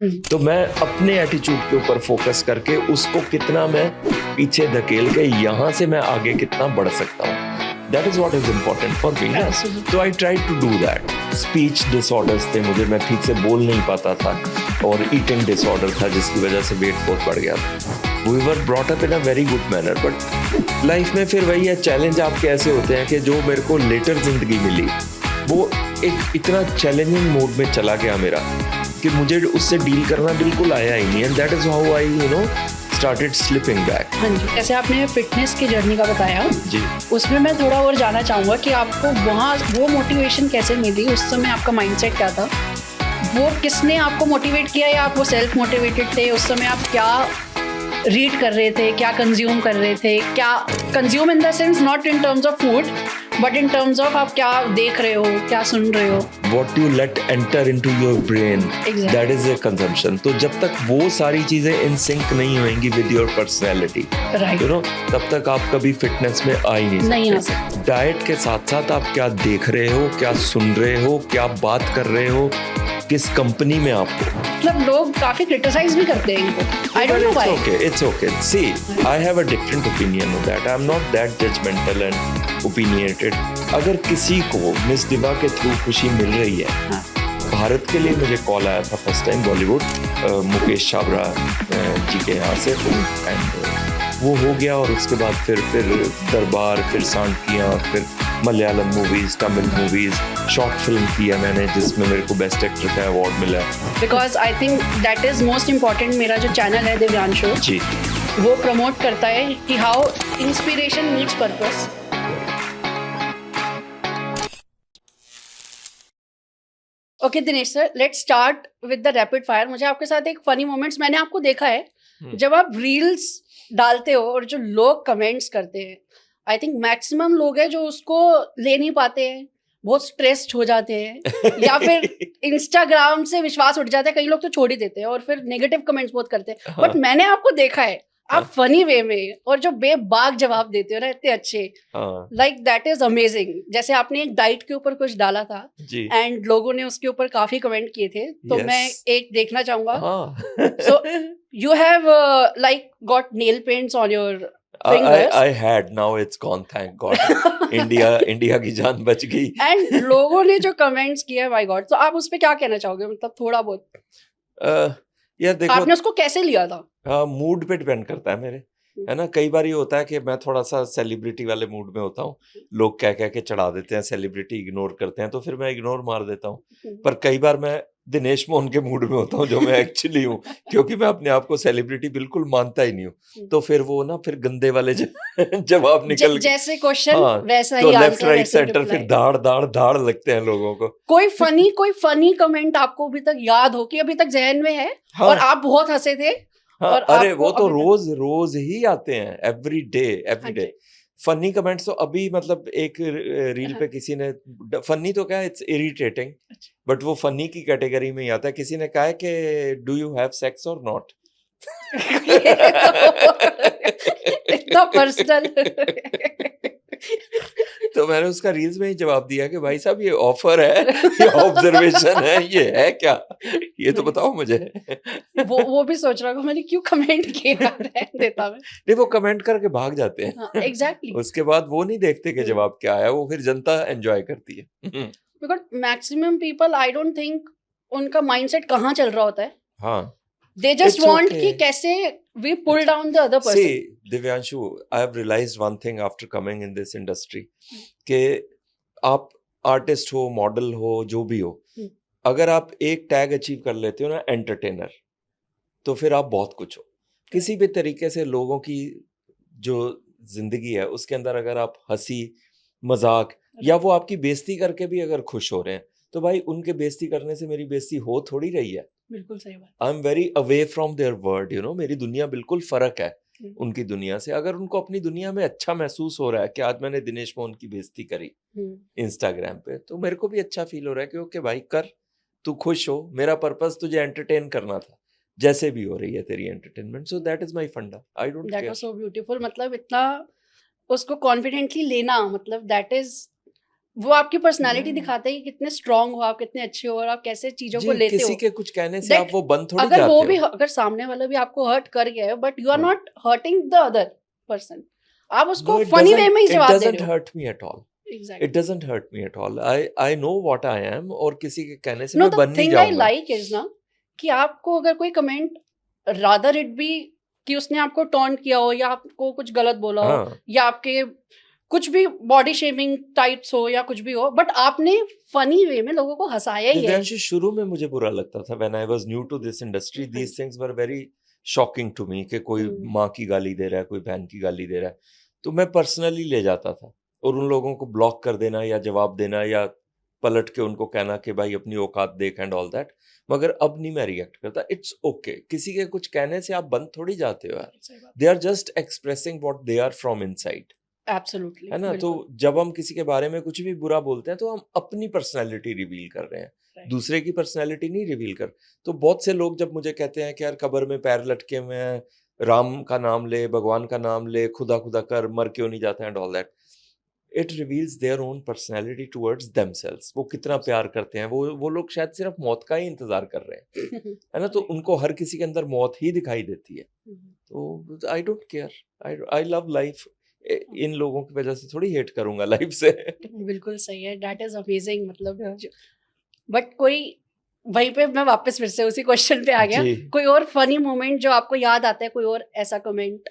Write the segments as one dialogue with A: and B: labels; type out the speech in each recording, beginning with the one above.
A: तो मैं अपने एटीट्यूड के ऊपर फोकस करके उसको कितना मैं पीछे धकेल के यहाँ से मैं आगे कितना बढ़ सकता हूँ, that is what is important for me ना। तो I try to do that. Speech disorders थे मुझे, मैं ठीक से बोल नहीं पाता था, और ईटिंग डिसऑर्डर था जिसकी वजह से वेट बहुत बढ़ गया था। We were brought up in a very good manner, but life में फिर वही है, चैलेंज आपके ऐसे होते हैं कि जो मेरे को लेटर जिंदगी मिली वो एक इतना चैलेंजिंग मोड में चला गया मेरा कि मुझे उससे डील करना बिल्कुल आया ही नहीं, and that is how I started slipping back.
B: हाँ जी, जैसे आपने फिटनेस की जर्नी का बताया
A: जी,
B: उसमें मैं थोड़ा और जानना चाहूँगा कि आपको वहाँ वो मोटिवेशन कैसे मिली, उस समय आपका माइंडसेट क्या था, वो किसने आपको मोटिवेट किया या आप वो सेल्फ मोटिवेटेड थे? उस समय आप क्या रीड कर रहे थे, क्या कंज्यूम कर रहे थे, क्या consume in the sense not in terms of food but in terms of आप क्या देख रहे हो, क्या सुन रहे हो?
A: what you let enter into your brain,
B: Exactly.
A: that is a consumption. तो जब तक वो सारी चीजें in sync नहीं होंगी with your personality,
B: Right.
A: you know, तब तक आप कभी फिटनेस में आ ही
B: नहीं आ
A: सकते। डाइट के साथ साथ आप क्या देख रहे हो, क्या सुन रहे हो, क्या बात कर रहे हो, किस कंपनी में आपको,
B: मतलब लोग काफी क्रिटिसाइज भी करते हैं इनको, I don't know why.
A: it's okay. See, I have a different opinion of that. I'm not that judgmental and opinionated. अगर किसी को मिस दिवा के थ्रू खुशी मिल रही है,
B: हाँ।
A: भारत के लिए मुझे कॉल आया था फर्स्ट टाइम बॉलीवुड, मुकेश छाबड़ा जी के यहाँ से, एंड वो हो गया, और उसके बाद फिर दरबार, फिर सांटियाँ, फिर Malayalam movies, Tamil movies, short film किया मैंने जिसमें मेरे को बेस्ट एक्टर का अवार्ड मिला।
B: Because I think that is most important. मेरा जो चैनल है दिव्यांशु
A: जी,
B: वो प्रमोट करता है कि how inspiration meets purpose. Okay Dinesh sir, let's start with the rapid fire. मुझे आपके साथ एक फनी मोमेंट्स, मैंने आपको देखा है जब आप रील्स डालते हो और जो लोग कमेंट्स करते हैं, आई थिंक मैक्सिमम लोग हैं जो उसको ले नहीं पाते हैं, बहुत स्ट्रेस्ड हो जाते हैं या फिर इंस्टाग्राम से विश्वास उठ जाता है, कई लोग तो छोड़ ही देते हैं और फिर नेगेटिव कमेंट्स बहुत करते हैं। बट मैंने आपको देखा है आप फनी वे में और जो बेबाक जवाब देते हो ना, इतने अच्छे, लाइक दैट इज अमेजिंग। जैसे आपने एक डाइट के ऊपर कुछ डाला था एंड लोगों ने उसके ऊपर काफी कमेंट किए थे, तो मैं एक देखना चाहूंगा। सो you have like got nail paints on your fingers.
A: I had, now it's gone, thank God. India की जान बच गई।
B: एंड लोगों ने जो कमेंट्स किए, माय गॉड, तो आप उस पे क्या कहना चाहोगे? मतलब थोड़ा बहुत
A: यार देखो,
B: आपने उसको कैसे लिया था?
A: मूड पे डिपेंड करता है मेरे, है ना। कई बार ये होता है कि मैं थोड़ा सा सेलिब्रिटी वाले मूड में होता हूँ, लोग कह के चढ़ा देते हैं, सेलिब्रिटी इग्नोर करते हैं, तो फिर मैं इग्नोर मार देता हूँ। पर कई बार मैं दिनेश मोहन के मूड में होता हूँ, जो मैं एक्चुअली हूँ, क्योंकि मैं अपने आप को सेलिब्रिटी बिल्कुल मानता ही नहीं हूँ। तो फिर वो ना, फिर गंदे वाले जवाब निकल
B: जैसे क्वेश्चन वैसा
A: तो
B: ही
A: लेफ्ट
B: आंसर,
A: राइट सेंटर, फिर धाड़ लगते हैं लोगों को।
B: कोई फनी कमेंट आपको अभी तक याद हो कि अभी तक जहन में है? हाँ, और आप बहुत हंसे थे?
A: हाँ,
B: और
A: अरे वो तो रोज ही आते हैं, एवरी डे फनी कमेंट्स। तो अभी मतलब एक रील पे किसी ने, फनी तो क्या, इट्स इरिटेटिंग, बट वो फनी की कैटेगरी में ही आता है। किसी ने कहा है कि डू यू हैव सेक्स और नॉट।
B: इतना पर्सनल।
A: तो मैंने उसका रील्स में ही जवाब दिया कि भाई साहब ये ऑफर है, ये ऑब्जर्वेशन है, ये है क्या, ये तो बताओ मुझे।
B: वो भी सोच रहा हूँ मैंने क्यों कमेंट किया, देता मैं।
A: नहीं, वो कमेंट करके भाग जाते हैं।
B: हाँ, एग्जैक्टली।
A: उसके बाद वो नहीं देखते कि जवाब क्या आया, वो फिर जनता एंजॉय करती है।
B: Because maximum people, I don't think उनका माइंडसेट कहाँ चल रहा होता है।
A: हाँ,
B: they just want कि कैसे we pull down the other person.
A: See, Divyanshu, I have realized one thing after coming in this industry, कि आप आर्टिस्ट हो, मॉडल हो, जो भी हो, अगर आप एक टैग अचीव कर लेते हो ना, एंटरटेनर, तो फिर आप बहुत कुछ हो। किसी भी तरीके से लोगों की जो जिंदगी है उसके अंदर अगर आप हंसी मजाक या वो आपकी बेइज्जती करके भी अगर खुश हो रहे हैं, तो भाई उनके बेइज्जती करने से मेरी बेइज्जती हो थोड़ी रही है।
B: बिल्कुल सही बात।
A: आई am very away from there world, you know, मेरी दुनिया बिल्कुल फर्क है उनकी दुनिया से। अगर उनको अपनी दुनिया में अच्छा महसूस हो रहा है कि आज मैंने दिनेश मोहन की बेइज्जती करी इंस्टाग्राम पे, तो मेरे को भी अच्छा फील हो रहा है कि ओके भाई कर, तू खुश हो, मेरा पर्पस तुझे एंटरटेन करना था, जैसे भी हो रही है तेरी entertainment. So that is my फंडा, I don't care.
B: That was so beautiful. मतलब इतना उसको कॉन्फिडेंटली लेना, मतलब दैट इज वो आपकी पर्सनालिटी दिखाता है कि कितने स्ट्रांग हो आप, कितने अच्छे हो और आप कैसे चीजों को लेते
A: किसी
B: हो।
A: के कुछ कहने से
B: That
A: आप वो बंद थोड़ी
B: अगर
A: जाते
B: वो
A: हो।
B: भी अगर सामने वाला भी आपको हर्ट कर गया है but you are not hurting the other person, आप उसको फनी वे में ही जवाब दे रहे हो।
A: hurt me at all.
B: Exactly.
A: It doesn't hurt me at all. I know what I am और किसी के कहने से
B: No,
A: मैं
B: the
A: बन नहीं
B: thing I
A: जाऊंगा।
B: like is ना कि आपको अगर कोई कमेंट rather it be कि उसने आपको टॉन्ट किया हो या आपको कुछ गलत बोला हो
A: हाँ,
B: या आपके कुछ भी बॉडी शेमिंग टाइप्स हो या कुछ भी हो, बट आपने फनी वे में लोगों को हंसाया ही है।
A: दिव्यांशु शुरू में मुझे बुरा लगता था when I was new to this industry. These things were very shocking to me कि कोई माँ की गाली दे रहा है, कोई बहन की गाली दे रहा है, तो मैं पर्सनली ले जाता था और उन लोगों को ब्लॉक कर देना या जवाब देना या पलट के उनको कहना कि भाई अपनी औकात देख एंड ऑल दैट। मगर अब नहीं मैं रिएक्ट करता। इट्स ओके, किसी के कुछ कहने से आप बंद थोड़ी जाते हो यार। They are just expressing what they are from inside,
B: absolutely,
A: है ना। तो जब हम किसी के बारे में कुछ भी बुरा बोलते हैं तो हम अपनी पर्सनैलिटी रिवील कर रहे हैं, दूसरे की पर्सनैलिटी नहीं रिवील कर। तो बहुत से लोग जब मुझे कहते हैं कि यार कब्र में पैर लटके हुए हैं, राम का नाम ले, भगवान का नाम ले, खुदा खुदा कर, मर क्यों नहीं जाता and all that, it reveals their own personality towards themselves. वो कितना प्यार करते हैं। वो लोग शायद सिर्फ मौत का ही इंतजार कर रहे हैं, है ना। तो उनको हर किसी के अंदर मौत ही दिखाई देती है। तो I don't care, I love life. इन लोगों की वजह से थोड़ी हेट करूंगा लाइफ से।
B: बिल्कुल सही है, दैट इज अमेजिंग। मतलब बट कोई वहीं पे मैं वापस फिर से उसी क्वेश्चन पे आ गया, कोई और फनी मोमेंट जो आपको याद आता है, कोई और ऐसा कमेंट?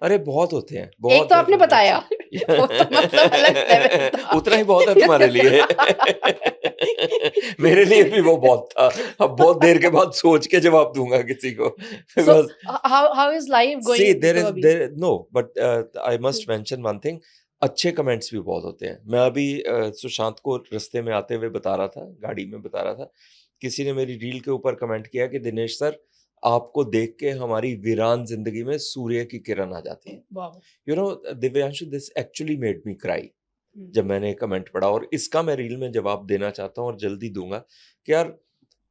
A: अरे बहुत होते हैं,
B: बहुत। एक तो आपने बताया वो तो मतलब अलग लेवल था।
A: उतना ही बहुत है तुम्हारे लिए। मेरे लिए भी वो बहुत था। अब बहुत देर के बाद सोच के जवाब दूंगा किसी को।
B: So, how is life going?
A: See, there no, but I must mention one thing. अच्छे कमेंट्स भी बहुत होते हैं। मैं अभी सुशांत को रास्ते में आते हुए बता रहा था, गाड़ी में बता रहा था, किसी ने मेरी रील के ऊपर कमेंट किया कि दिनेश सर, आपको देख के हमारी वीरान जिंदगी में सूर्य की किरण आ जाती है। You know Divyanshu, this actually made me cry जब मैंने कमेंट पढ़ा। और इसका मैं रील में जवाब देना चाहता हूँ और जल्दी दूंगा कि यार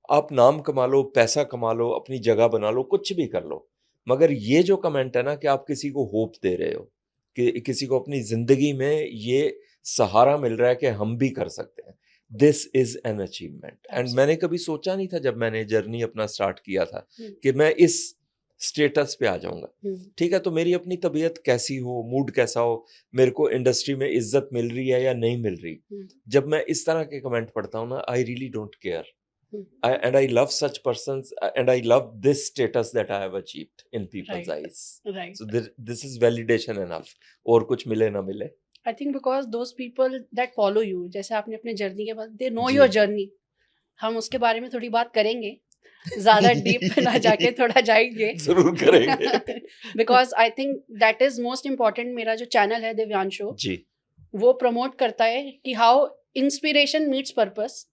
A: आप नाम कमा लो, पैसा कमा लो, अपनी जगह बना लो, कुछ भी कर लो, मगर ये जो कमेंट है ना कि आप किसी को होप दे रहे हो, कि किसी को अपनी जिंदगी में ये सहारा मिल रहा है कि हम भी कर सकते हैं, this is an achievement. And मैंने कभी सोचा नहीं था जब मैंने जर्नी अपना स्टार्ट किया था कि मैं इस स्टेटस पे आ जाऊंगा। ठीक है, तो मेरी अपनी तबीयत कैसी हो, मूड कैसा हो, मेरे को इंडस्ट्री में इज्जत मिल रही है या नहीं मिल रही, जब मैं इस तरह के कमेंट पढ़ता हूँ ना, I really don't care. And I love such persons, and I love this status that I have achieved in people's eyes.
B: Right.
A: So this is validation enough. और कुछ मिले ना मिले।
B: I think because those people that follow you, जैसे आपने अपने journey के बाद, they know your journey. हम उसके बारे में थोड़ी बात करेंगे, ज़्यादा डीप पे ना जाके थोड़ा जाएंगे।
A: जरूर करेंगे।
B: Because I think that is most important। मेरा जो चैनल है दिव्यांशु
A: जी,
B: वो प्रमोट करता है कि how inspiration meets purpose।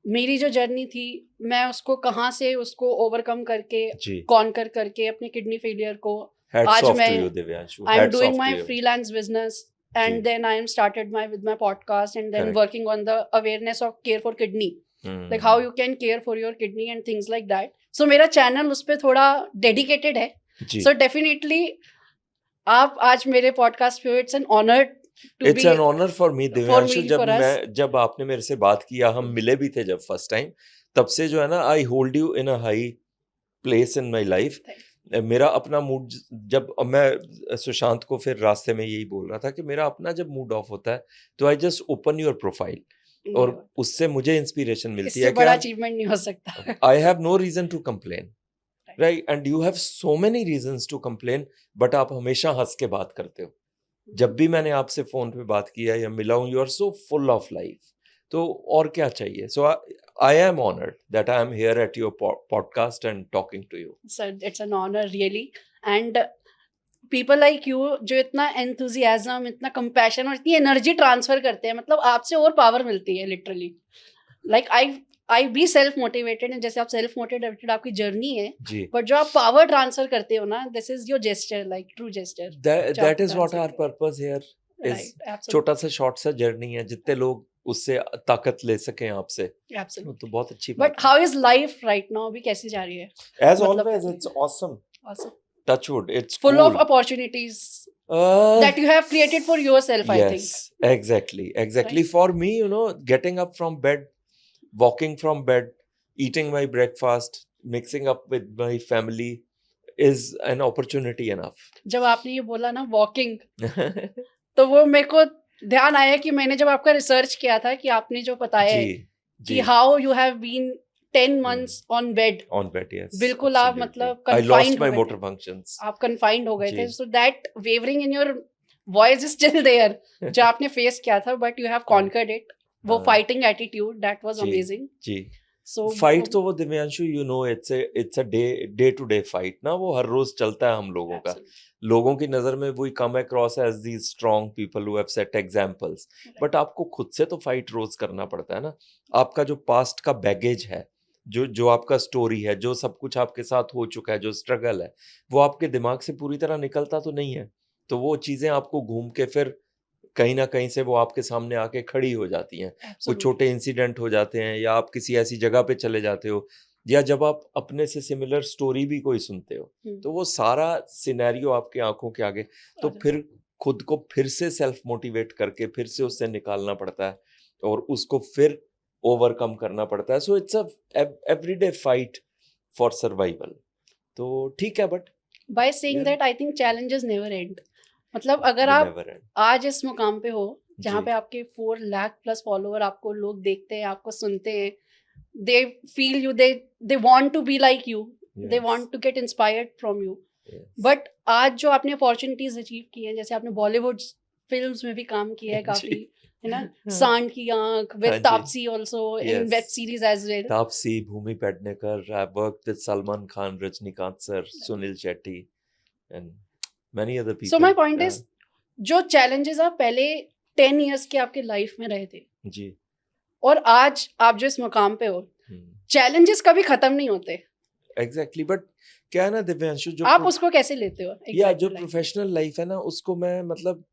B: मेरी जो जर्नी थी, मैं उसको कहाँ से उसको ओवरकम करके, कॉन्कर करके अपने किडनी फेलियर को, आज मैं I am doing my freelance business and then I am started my with my podcast and then working on the awareness of care for kidney, like how you can care for your kidney and things like that. So मेरा channel उस पे थोड़ा dedicated है। So definitely आप आज मेरे podcast पे, it's an honour.
A: It's an honor for me, Divyanshu. जब आपने मेरे से बात किया, हम मिले भी थे जब फर्स्ट टाइम, तब से जो है ना, I hold you in a high place in my life. मेरा अपना मूड, जब मैं सुशांत को फिर रास्ते में यही बोल रहा था कि मेरा अपना जब मूड ऑफ होता है तो I just open your profile और उससे मुझे इंस्पिरेशन मिलती है।
B: बड़ा अचीवमेंट नहीं हो सकता।
A: I have no reason to complain, right, and you have so many reasons to complain, but आप हमेशा हंस के बात करते हो। जब भी मैंने आपसे फोन पे बात किया या मिला हूं, you are so full of life. तो और क्या चाहिए? So I am honoured that I am here at your podcast and talking to you. Sir,
B: it's an honour really. And people like you जो इतना एंथुजियाज्म, इतना compassion और इतनी energy transfer करते हैं, मतलब आपसे और पावर मिलती है literally. Like I be self motivated, जैसे आप सेल्फ मोटिवेटेड आपकी जर्नी है, बट जो आप पावर ट्रांसफर करते हो ना, this is your gesture, like true gesture.
A: That is what our purpose here is. छोटा सा शॉर्ट सा जर्नी है, जितने लोग उससे ताकत ले सकें आपसे, तो बहुत अच्छी बात।
B: But how is life right now? अभी कैसी जा रही है?
A: As always it's awesome, touch wood, it's
B: full of opportunities. that you have created for yourself, I think.
A: Yes, exactly.
B: Right.
A: For me, getting up from bed, walking from bed, eating my breakfast, mixing up with my family is an opportunity enough.
B: जब आपने ये बोला ना walking, तो वो मेरे को ध्यान आया कि मैंने जब आपका रिसर्च किया था कि आपने जो बताया है कि how you have been 10 months on bed.
A: On bed, yes.
B: बिल्कुल आप
A: absolutely.
B: मतलब
A: I
B: confined
A: lost my
B: हो गए
A: motor
B: थे.
A: functions.
B: आप confined हो गए थे.
A: जी.
B: So that wavering in your voice is still there. जो आपने face किया था, but you have conquered it. वो
A: हाँ.
B: fighting attitude, that was
A: जी,
B: amazing.
A: जी.
B: So
A: फाइट तो वो Divyanshu it's a day to day fight ना, वो हर रोज चलता है हम लोगों का.
B: absolutely.
A: लोगों की नजर में we come across as these strong people who have set examples.
B: Right.
A: But आपको खुद से तो फाइट रोज करना पड़ता है ना. आपका जो पास्ट का बैगेज है, जो आपका स्टोरी है, जो सब कुछ आपके साथ हो चुका है, जो स्ट्रगल है, वो आपके दिमाग से पूरी तरह निकलता तो नहीं है. तो वो चीजें आपको घूम के फिर कहीं ना कहीं से वो आपके सामने आके खड़ी हो जाती हैं. कुछ
B: Absolutely.
A: छोटे इंसिडेंट हो जाते हैं, या आप किसी ऐसी जगह पे चले जाते हो, या जब आप अपने से सिमिलर स्टोरी भी कोई सुनते हो, तो वो सारा सिनेरियो आपके आंखों के आगे, तो
B: अरे
A: फिर खुद को फिर से सेल्फ मोटिवेट करके फिर से उससे निकालना पड़ता है और उसको फिर ओवरकम करना पड़ता है. So it's a everyday fight for survival. तो ठीक है, but
B: by saying
A: Yeah.
B: that I think challenges never end. मतलब अगर आप
A: नेवर एंड.
B: आज इस मुकाम पे हो जहाँ
A: जी.
B: पे आपके 4 लाख प्लस फॉलोअर आपको लोग देखते हैं, आपको सुनते हैं, they feel you, they want to be like you, they want to get inspired from you. But आज जो आपने अपॉर्चुनिटीज अचीव की हैं, जैसे आपने बॉलीवुड फिल्म्स में भी काम किया है काफी, है ना, सांड की आंख
A: हाँ
B: विद
A: जी.
B: Taapsee also in
A: Yes.
B: Web series as well.
A: Taapsee, Bhumi Pednekar, I worked with Salman Khan, Rajnikant sir, Sunil Shetty, and many other people.
B: So my point
A: Yeah.
B: is, जो चैलेंजेस आप पहले 10 इयर्स के आपके लाइफ में रहे थे
A: जी.
B: और आज आप जो इस मुकाम पे हो, चैलेंजेस कभी खत्म नहीं होते.
A: एग्जैक्टली. बट क्या है ना दिव्यांशु, जो
B: आप उसको कैसे लेते हो?
A: या जो
B: Exactly.
A: प्रोफेशनल लाइफ है ना, उसको मैं मतलब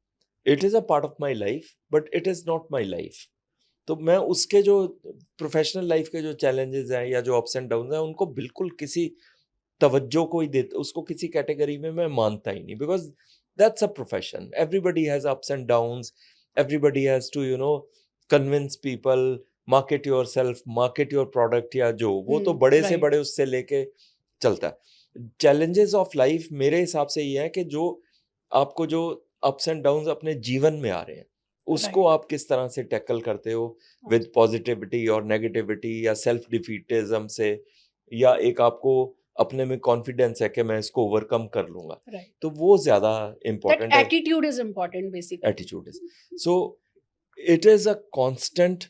A: it is a part of my life, but it is not my life. तो मैं उसके जो प्रोफेशनल लाइफ के जो चैलेंजेस हैं या जो अप्स एंड डाउन हैं, उनको बिल्कुल किसी तवज्जो को ही देता, उसको किसी कैटेगरी में मैं मानता ही नहीं. Because that's a profession. Everybody has ups and downs. Everybody has to convince people, market yourself, market your product, या जो वो तो बड़े से
B: right.
A: बड़े उससे लेके चलता है. चैलेंजेस ऑफ लाइफ मेरे हिसाब से ये है कि जो आपको जो अप्स एंड डाउन्स अपने जीवन में आ रहे हैं, उसको आप किस तरह से टैकल करते हो, विद पॉजिटिविटी और नेगेटिविटी, या सेल्फ डिफीटिज्म से, या एक आपको अपने में कॉन्फिडेंस है कि मैं इसको ओवरकम कर लूंगा.
B: Right.
A: तो वो ज्यादा
B: That
A: इम्पोर्टेंट है.
B: attitude is important basically.
A: Attitude is. So it is a constant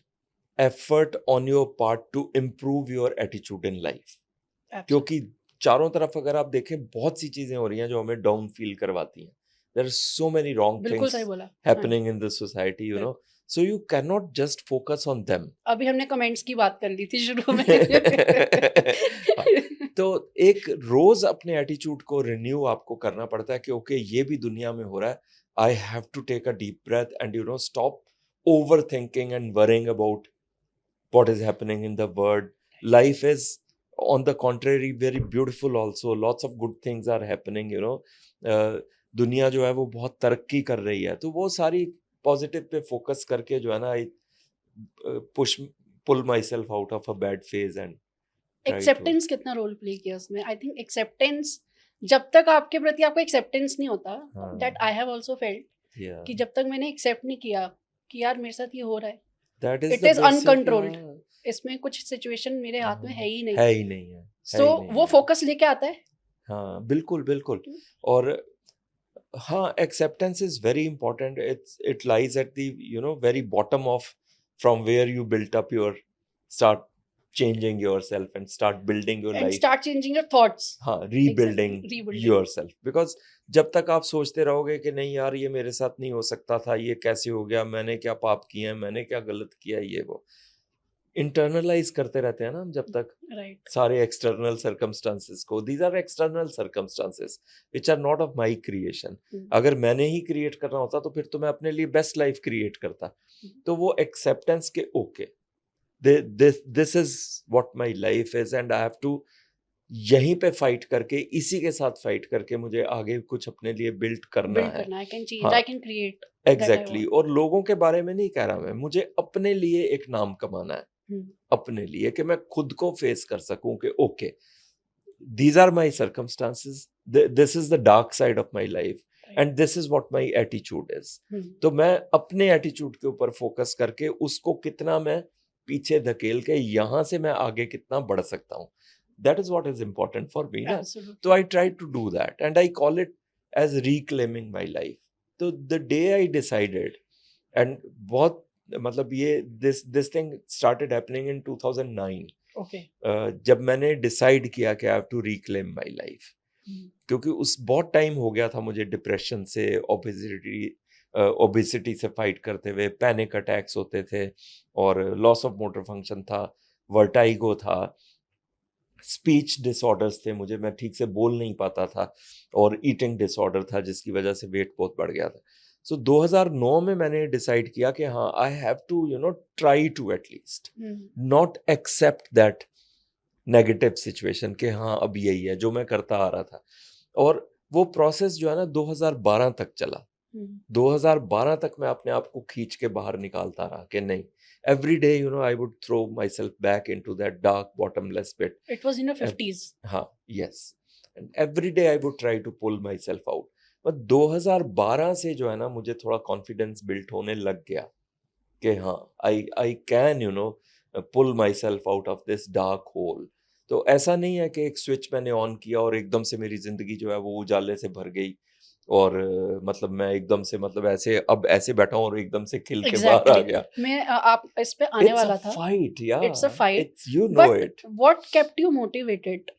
A: effort on your part two improve your attitude in life.
B: Absolutely.
A: क्योंकि चारों तरफ अगर आप देखें, बहुत सी चीजें हो रही हैं जो हमें डाउन फील करवाती हैं. There are so many wrong
B: बिल्कुल
A: थिंग्स
B: सही बोला.
A: happening in the society, you know, so you cannot just focus on them.
B: अभी हमने कमेंट्स की बात कर ली थी शुरू में.
A: तो एक रोज अपने एटीट्यूड को रिन्यू आपको करना पड़ता है कि ओके, ये भी दुनिया में हो रहा है. I have to take a deep breath and stop overthinking and worrying about what is happening in the world. Life is, on the contrary, very beautiful also. Lots of good things are happening, दुनिया जो है वो बहुत तरक्की कर रही है. तो वो सारी पॉजिटिव पे फोकस करके जो है ना, I pull myself out of a bad phase and
B: acceptance कितना रोल प्ले किया उसमें? आई थिंक एक्सेप्टेंस, जब तक आपके प्रति आपको एक्सेप्टेंस नहीं होता, that I have also felt, कि जब तक मैंने एक्सेप्ट नहीं किया कि यार मेरे साथ ये हो रहा है, इट इज अनकंट्रोल्ड, इसमें कुछ सिचुएशन मेरे हाथ में है ही नहीं
A: है.
B: सो वो फोकस लेके आता है.
A: हाँ, बिल्कुल. और हाँ, acceptance is very important. It lies at the very bottom of from where you built up your, start changing yourself and start building your
B: and
A: life,
B: start changing your thoughts.
A: हाँ, rebuilding yourself. Because जब तक आप सोचते रहोगे कि नहीं यार ये मेरे साथ नहीं हो सकता था, ये कैसे हो गया, मैंने क्या पाप किए हैं, मैंने क्या गलत किया, ये वो इंटरनलाइज करते रहते हैं ना हम जब तक,
B: right.
A: सारे एक्सटर्नल सर्कमस्टांसेस को. These are external circumstances which are not of my creation. अगर मैंने ही क्रिएट करना होता तो फिर तो मैं अपने लिए बेस्ट लाइफ क्रिएट करता. तो वो एक्सेप्टेंस के okay, this is what my life is and I have to यहीं पे फाइट करके, इसी के साथ फाइट करके मुझे आगे कुछ अपने लिए बिल्ड करना
B: बिल्ड
A: है।
B: करना, आई कैन चेंज,
A: हाँ
B: I can create that I
A: exactly.
B: Want.
A: और लोगों के बारे में नहीं कह रहा मैं, मुझे अपने लिए एक नाम कमाना है, अपने लिए, कि मैं खुद को फेस कर सकूं कि okay these are my circumstances, this is the dark side of my life and this is what my attitude is। तो मैं अपने एटीट्यूड के ऊपर फोकस करके उसको कितना मैं पीछे धकेल के यहाँ से मैं आगे कितना बढ़ सकता हूँ, that is what is important for me ना। तो I try to do that and I call it as reclaiming my life। तो the day I decided, and बहुत मतलब ये this thing started happening in 2009।
B: Okay.
A: जब मैंने decide किया कि I have to reclaim my life, क्योंकि उस बहुत टाइम हो गया था मुझे डिप्रेशन से, ओबेसिटी से फाइट करते हुए, पैनिक अटैक्स होते थे और लॉस ऑफ मोटर फंक्शन था, वर्टाइगो था, स्पीच डिसऑर्डर्स थे, मुझे मैं ठीक से बोल नहीं पाता था, और ईटिंग डिसऑर्डर था जिसकी वजह से वेट बहुत बढ़ गया था। सो 2009 में मैंने डिसाइड किया कि हाँ I have to try to at least not accept that negative situation कि हाँ अब यही है जो मैं करता आ रहा था। और वो प्रोसेस जो है ना 2012 तक चला। 2012 तक मैं अपने आप को खींच के बाहर निकालता रहा कि नहीं, every day I would throw myself back into that dark bottomless pit।
B: It was in your 50s।
A: हाँ yes, and every day I would try to pull myself out। पर 2012 से जो है ना मुझे थोड़ा कॉन्फिडेंस बिल्ड होने लग गया कि हाँ I can pull myself out of this dark hole. तो ऐसा नहीं है कि एक स्विच मैंने ऑन किया और एकदम से मेरी जिंदगी जो है वो उजाले से भर गई और मतलब मैं एकदम से मतलब ऐसे अब ऐसे बैठा हूँ और एकदम से खिल के बाहर आ गया।
B: मैं आप इस पे आने वाला था।
A: Fight, yeah,
B: it's a fight,
A: it's, you know
B: but
A: it।
B: what kept you motivated?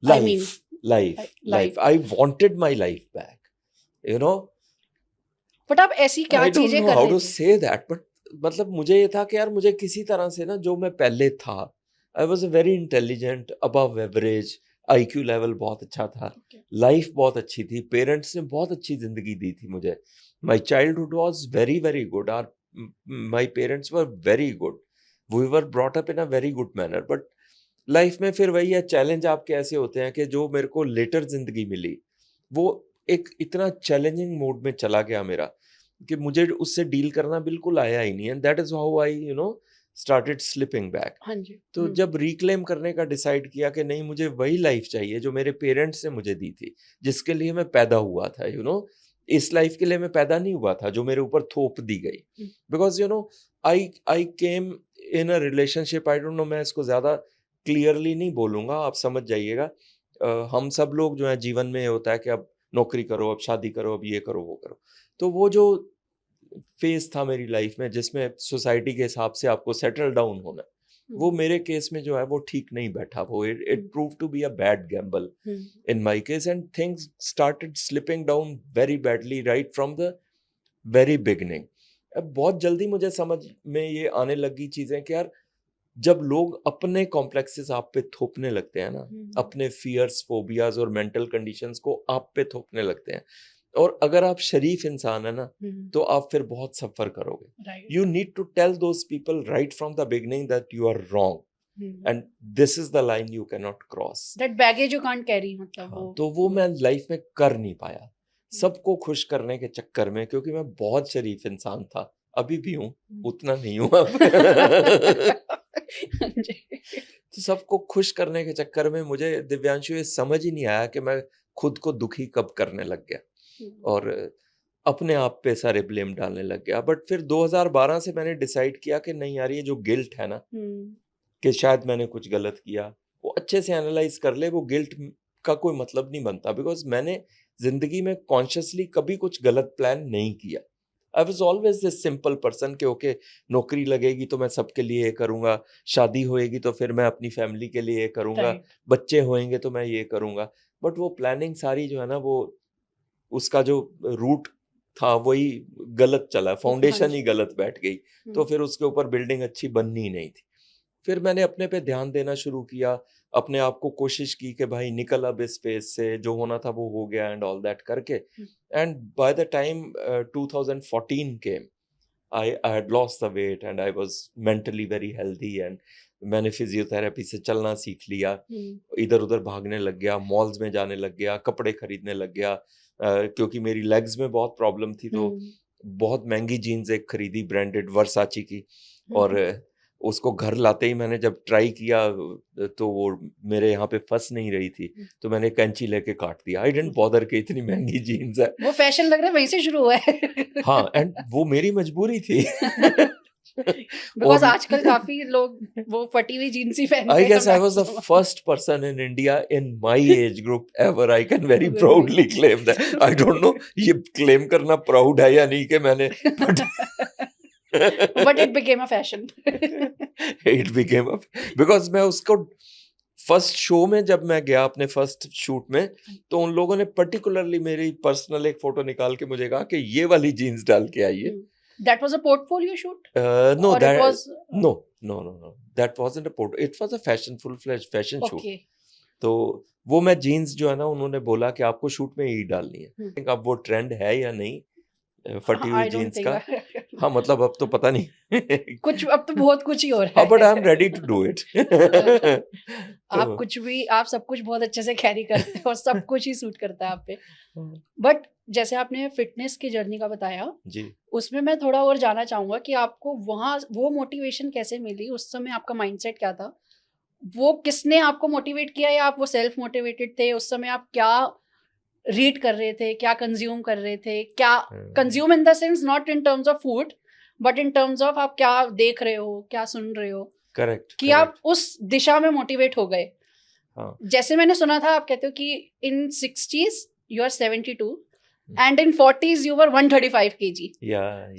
A: life I wanted my life back।
B: but आप ऐसी क्या
A: I don't
B: चीजें
A: know
B: कर
A: how
B: रहे
A: to
B: थे?
A: say that, but मतलब मुझे ये था कि यार मुझे किसी तरह से ना जो मैं पहले था, I was a very intelligent, above average, IQ level बहुत अच्छा था, लाइफ बहुत अच्छी थी, पेरेंट्स ने बहुत अच्छी जिंदगी दी थी मुझे, my childhood was very very good, or my parents were very good, we were brought up in a very good manner. But life में फिर वही है, चैलेंज आपके ऐसे होते हैं कि जो मेरे को लेटर जिंदगी मिली वो एक इतना चैलेंजिंग मोड में चला गया मेरा कि मुझे उससे डील करना बिल्कुल आया ही नहीं, and that is how I started slipping back.
B: हाँ जी।
A: तो जब रिक्लेम करने का डिसाइड किया कि नहीं मुझे वही लाइफ चाहिए जो मेरे पेरेंट्स ने मुझे दी थी, जिसके लिए मैं पैदा हुआ था, इस लाइफ के लिए मैं पैदा नहीं हुआ था जो मेरे ऊपर थोप दी गई। Because I came in a relationship, I don't know, मैं इसको ज्यादा क्लियरली नहीं बोलूंगा, आप समझ जाइएगा। हम सब लोग जो है जीवन में होता है कि अब नौकरी करो, अब शादी करो, अब ये करो वो करो। तो वो जो फेज था मेरी लाइफ में जिसमें सोसाइटी के हिसाब से आपको सेटल डाउन होना, वो मेरे केस में जो है वो ठीक नहीं बैठा, वो it prove to be a bad gamble in my case, and things started slipping down very badly right from the very beginning. अब बहुत जल्दी मुझे समझ में ये आने लगी चीजें कि यार जब लोग अपने कॉम्प्लेक्सेस आप पे थोपने लगते हैं ना, अपने फियर्स, फोबियाज और मेंटल कंडीशंस को आप पे थोपने लगते हैं, और अगर आप शरीफ इंसान है ना तो आप फिर बहुत सफर करोगे। You need to tell those people right from the beginning that you are wrong and this is the line you can not cross,
B: that baggage you can't carry, मतलब
A: तो वो मैं लाइफ में कर नहीं पाया सबको खुश करने के चक्कर में, क्योंकि मैं बहुत शरीफ इंसान था, अभी भी हूँ, उतना नहीं हूँ अब। तो सबको खुश करने के चक्कर में मुझे, दिव्यांशु, ये समझ ही नहीं आया कि मैं खुद को दुखी कब करने लग गया और अपने आप पे सारे ब्लेम डालने लग गया। बट फिर 2012 से मैंने डिसाइड किया कि नहीं यार, ये जो गिल्ट है ना कि शायद मैंने कुछ गलत किया, वो अच्छे से एनालाइज कर ले, वो गिल्ट का कोई मतलब नहीं बनता, बिकॉज मैंने जिंदगी में कॉन्शियसली कभी कुछ गलत प्लान नहीं किया। I was always this simple person कि ओके नौकरी लगेगी तो मैं सबके लिए ये करूंगा, शादी होएगी तो फिर मैं अपनी फैमिली के लिए ये करूंगा, बच्चे होएंगे तो मैं ये करूंगा। बट वो प्लानिंग सारी जो है ना, वो उसका जो रूट था वही गलत चला, फाउंडेशन ही गलत बैठ गई, तो फिर उसके ऊपर बिल्डिंग अच्छी बननी ही नहीं थी। फिर मैंने अपने पे ध्यान देना शुरू किया, अपने आप को कोशिश की कि भाई निकल अब इस फेज से, जो होना था वो हो गया एंड ऑल दैट करके। And by the time 2014 came, I had lost the weight and I was mentally very healthy and मैंने फिजियोथेरेपी से चलना सीख लिया, इधर उधर भागने लग गया, मॉल्स में जाने लग गया, कपड़े खरीदने लग गया, क्योंकि मेरी लेग्स में बहुत प्रॉब्लम थी, तो बहुत महंगी जीन्स एक खरीदी ब्रांडेड वर्साची की, और उसको घर लाते ही मैंने जब ट्राई किया तो वो मेरे यहाँ पे फंस नहीं रही थी, तो मैंने कैंची लेके काट दिया। आई डिडंट बॉदर कि इतनी महंगी जीन्स है।
B: वो फैशन लग रहा है वहीं से शुरू हुआ है।
A: हाँ, एंड वो मेरी मजबूरी थी।
B: बिकॉज आजकल काफी लोग वो फटी हुई जीन्स ही पहनते हैं।
A: I guess I was the first person in India in my age group ever. I can very proudly claim that. I don't know ये claim करना proud है या नहीं कि मैंने
B: But it became a fashion.
A: It became a because मैं उसको first show में जब मैं गया अपने फर्स्ट शूट में, तो उन लोगों ने पर्टिकुलरली मेरी पर्सनल एक फोटो निकाल के मुझे कहा कि ये वाली जीन्स डाल के आइए।
B: That was a portfolio shoot?
A: No,
B: Or
A: that
B: it was
A: no. That wasn't a photo. It was a full-fledged fashion shoot.
B: okay.
A: तो वो मैं जीन्स जो है ना, उन्होंने बोला कि आपको शूट में यही डालनी है। अब वो ट्रेंड है या नहीं फटी हुई जीन्स का, हाँ मतलब अब तो पता नहीं
B: कुछ अब तो बहुत कुछ ही हो रहा है।
A: But I am ready to do it.
B: आप कुछ भी, आप सब कुछ बहुत अच्छे से कैरी करते हो और सब कुछ ही सूट करता है आप पे। बट जैसे आपने फिटनेस की जर्नी का बताया
A: जी,
B: उसमें मैं थोड़ा और जानना चाहूंगा कि आपको वहाँ वो मोटिवेशन कैसे मिली, उस समय आपका माइंडसेट क्या था, वो किसने आपको मोटिवेट किया या आप वो सेल्फ मोटिवेटेड थे? उस समय आप क्या रीड कर रहे थे, क्या कंज्यूम कर रहे थे, क्या consume in the sense not in terms of food but in terms of आप क्या देख रहे हो, क्या सुन रहे हो,
A: करेक्ट
B: कि आप उस दिशा में मोटिवेट हो गए?
A: हाँ।
B: जैसे मैंने सुना था आप कहते हो कि in 60s you are 72 and in 40s you were 135 kg।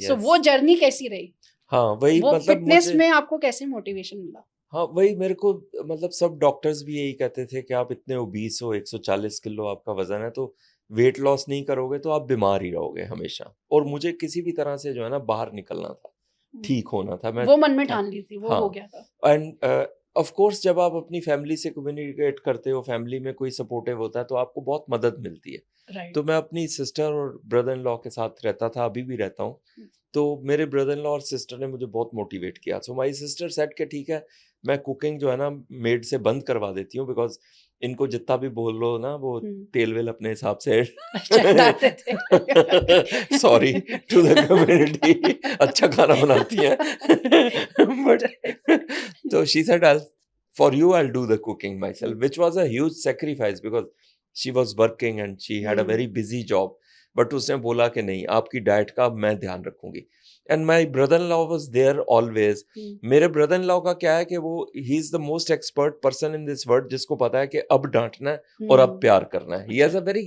B: So वो जर्नी कैसी रही?
A: हाँ वही,
B: वो
A: मतलब
B: फिटनेस में आपको कैसे मोटिवेशन मिला?
A: हाँ वही, मेरे को मतलब सब डॉक्टर्स भी यही कहते थे कि आप इतने ओबीस हो, 140 किलो आपका वजन है, तो वेट लॉस नहीं करोगे तो आप बीमार ही रहोगे हमेशा। और मुझे किसी भी तरह से जो है ना बाहर निकलना था, ठीक होना था। मैं
B: वो मन में ठान ली थी, वो
A: हाँ,
B: हो गया था।
A: एंड ऑफ कोर्स जब आप अपनी फैमिली से कम्युनिकेट करते हो, फैमिली में कोई सपोर्टिव होता है तो आपको बहुत मदद मिलती है।
B: Right.
A: तो मैं अपनी सिस्टर और ब्रदर इन लॉ के साथ रहता था, अभी भी रहता हूँ। तो मेरे ब्रदर इन लॉ और सिस्टर ने मुझे बहुत मोटिवेट किया। सो माय सिस्टर सेड कि ठीक है, मैं कुकिंग जो है ना मेड से बंद करवा देती हूँ, बिकॉज इनको जितना भी बोल लो ना वो तेल वेल अपने हिसाब से सॉरी टू द कम्युनिटी अच्छा खाना बनाती हैं। बट तो she said for you I will do the cooking my self, which was a huge sacrifice because she was working and she had a very busy job. But उसने बोला कि नहीं, आपकी डाइट का मैं ध्यान रखूंगी। And my brother in law was there always. मेरे ब्रदर इन लॉ का क्या है कि वो ही is the most expert person in this world, जिसको पता है कि अब डांटना है और अब प्यार करना है। He has a very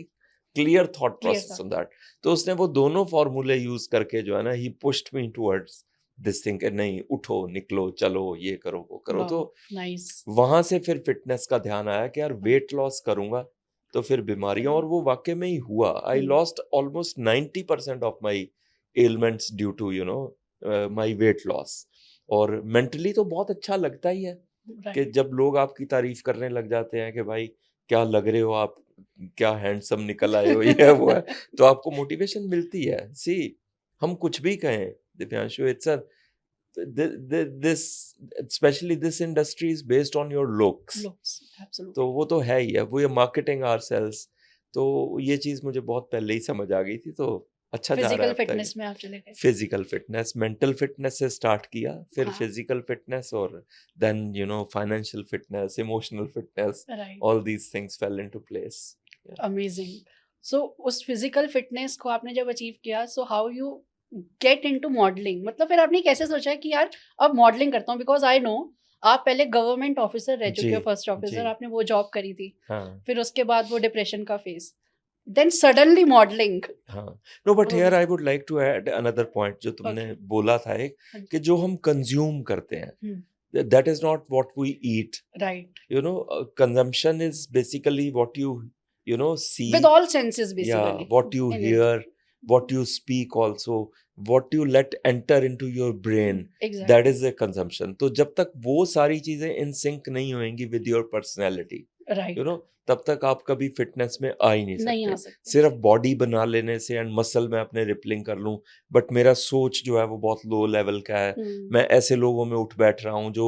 A: clear thought process on that. तो उसने वो दोनों फॉर्मूले यूज करके जो है ना, he pushed me towards this thing, नहीं उठो, निकलो, चलो, ये करो, वो करो। तो वहां से फिर फिटनेस का ध्यान आया कि यार वेट लॉस करूंगा तो फिर बीमारियां, और वो वाकई में ही हुआ। I lost almost 90% of my elements due to you know my weight loss. और मेंटली तो बहुत अच्छा लगता ही है कि जब लोग आपकी तारीफ करने लग जाते हैं कि भाई क्या लग रहे हो आप, क्या हैंडसम निकल आए हो, ये वो है, तो आपको मोटिवेशन मिलती है। सी हम कुछ भी कहें Divyanshu, it's a this especially this industry is based on your looks
B: absolutely.
A: तो वो तो है ही है, वो ये marketing ourselves। तो ये चीज मुझे बहुत पहले ही समझ आ गई थी। तो अच्छा जा रहा है।
B: फिजिकल फिटनेस में आप चले गए।
A: फिजिकल फिटनेस, मेंटल फिटनेस से स्टार्ट किया, फिर फिजिकल फिटनेस, और then you know financial fitness, emotional fitness, all these things fell into place.
B: Amazing. So उस फिजिकल फिटनेस को आपने जब अचीव किया, so how you get into modelling? मतलब फिर आपने कैसे सोचा कि यार अब मॉडलिंग करता हूँ? बिकॉज आई नो आप पहले गवर्नमेंट ऑफिसर रह चुके हो, फर्स्ट ऑफिसर, आपने वो जॉब करी थी। फिर उसके बाद वो डिप्रेशन का phase, then suddenly modelling.
A: No but here I would like to add another point जो तुमने बोला था एक, कि जो हम कंज्यूम करते हैं that is not what we eat,
B: right?
A: You know, consumption is basically what you know see
B: with all senses basically.
A: Yeah, what you hear, what you speak, also what you let enter into your brain,
B: exactly.
A: That is a consumption. तो जब तक वो सारी चीजें in sync नहीं होंगी with your personality,
B: right,
A: you know, तब तक आप कभी फिटनेस में आ ही नहीं सकते। सिर्फ बॉडी बना लेने से एंड मसल में अपने रिपलिंग कर लूं, बट मेरा सोच जो है वो बहुत लो लेवल का है। मैं ऐसे लोगों में उठ बैठ रहा हूँ जो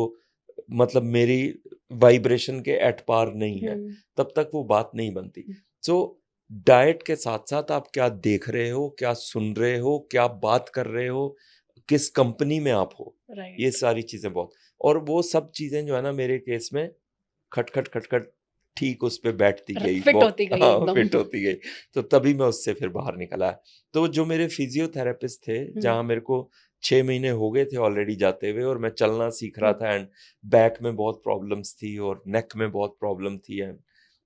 A: मतलब मेरी वाइब्रेशन के एट पार नहीं है, तब तक वो बात नहीं बनती। सो डाइट के साथ साथ आप क्या देख रहे हो, क्या सुन रहे हो, क्या बात कर रहे हो, किस कंपनी में आप हो, ये सारी चीजें बहुत, और वो सब चीजें जो है ना मेरे केस में खट खट खट खट ठीक उस पे बैठती गई,
B: फिट
A: बहुत
B: होती गई
A: हाँ
B: एकदम।
A: फिट होती गई। तो तभी मैं उससे फिर बाहर निकला। तो जो मेरे फिजियोथेरेपिस्ट थे, जहाँ मेरे को 6 महीने हो गए थे ऑलरेडी जाते हुए, और मैं चलना सीख रहा था, एंड बैक में बहुत प्रॉब्लम्स थी और नेक में बहुत प्रॉब्लम थी, एंड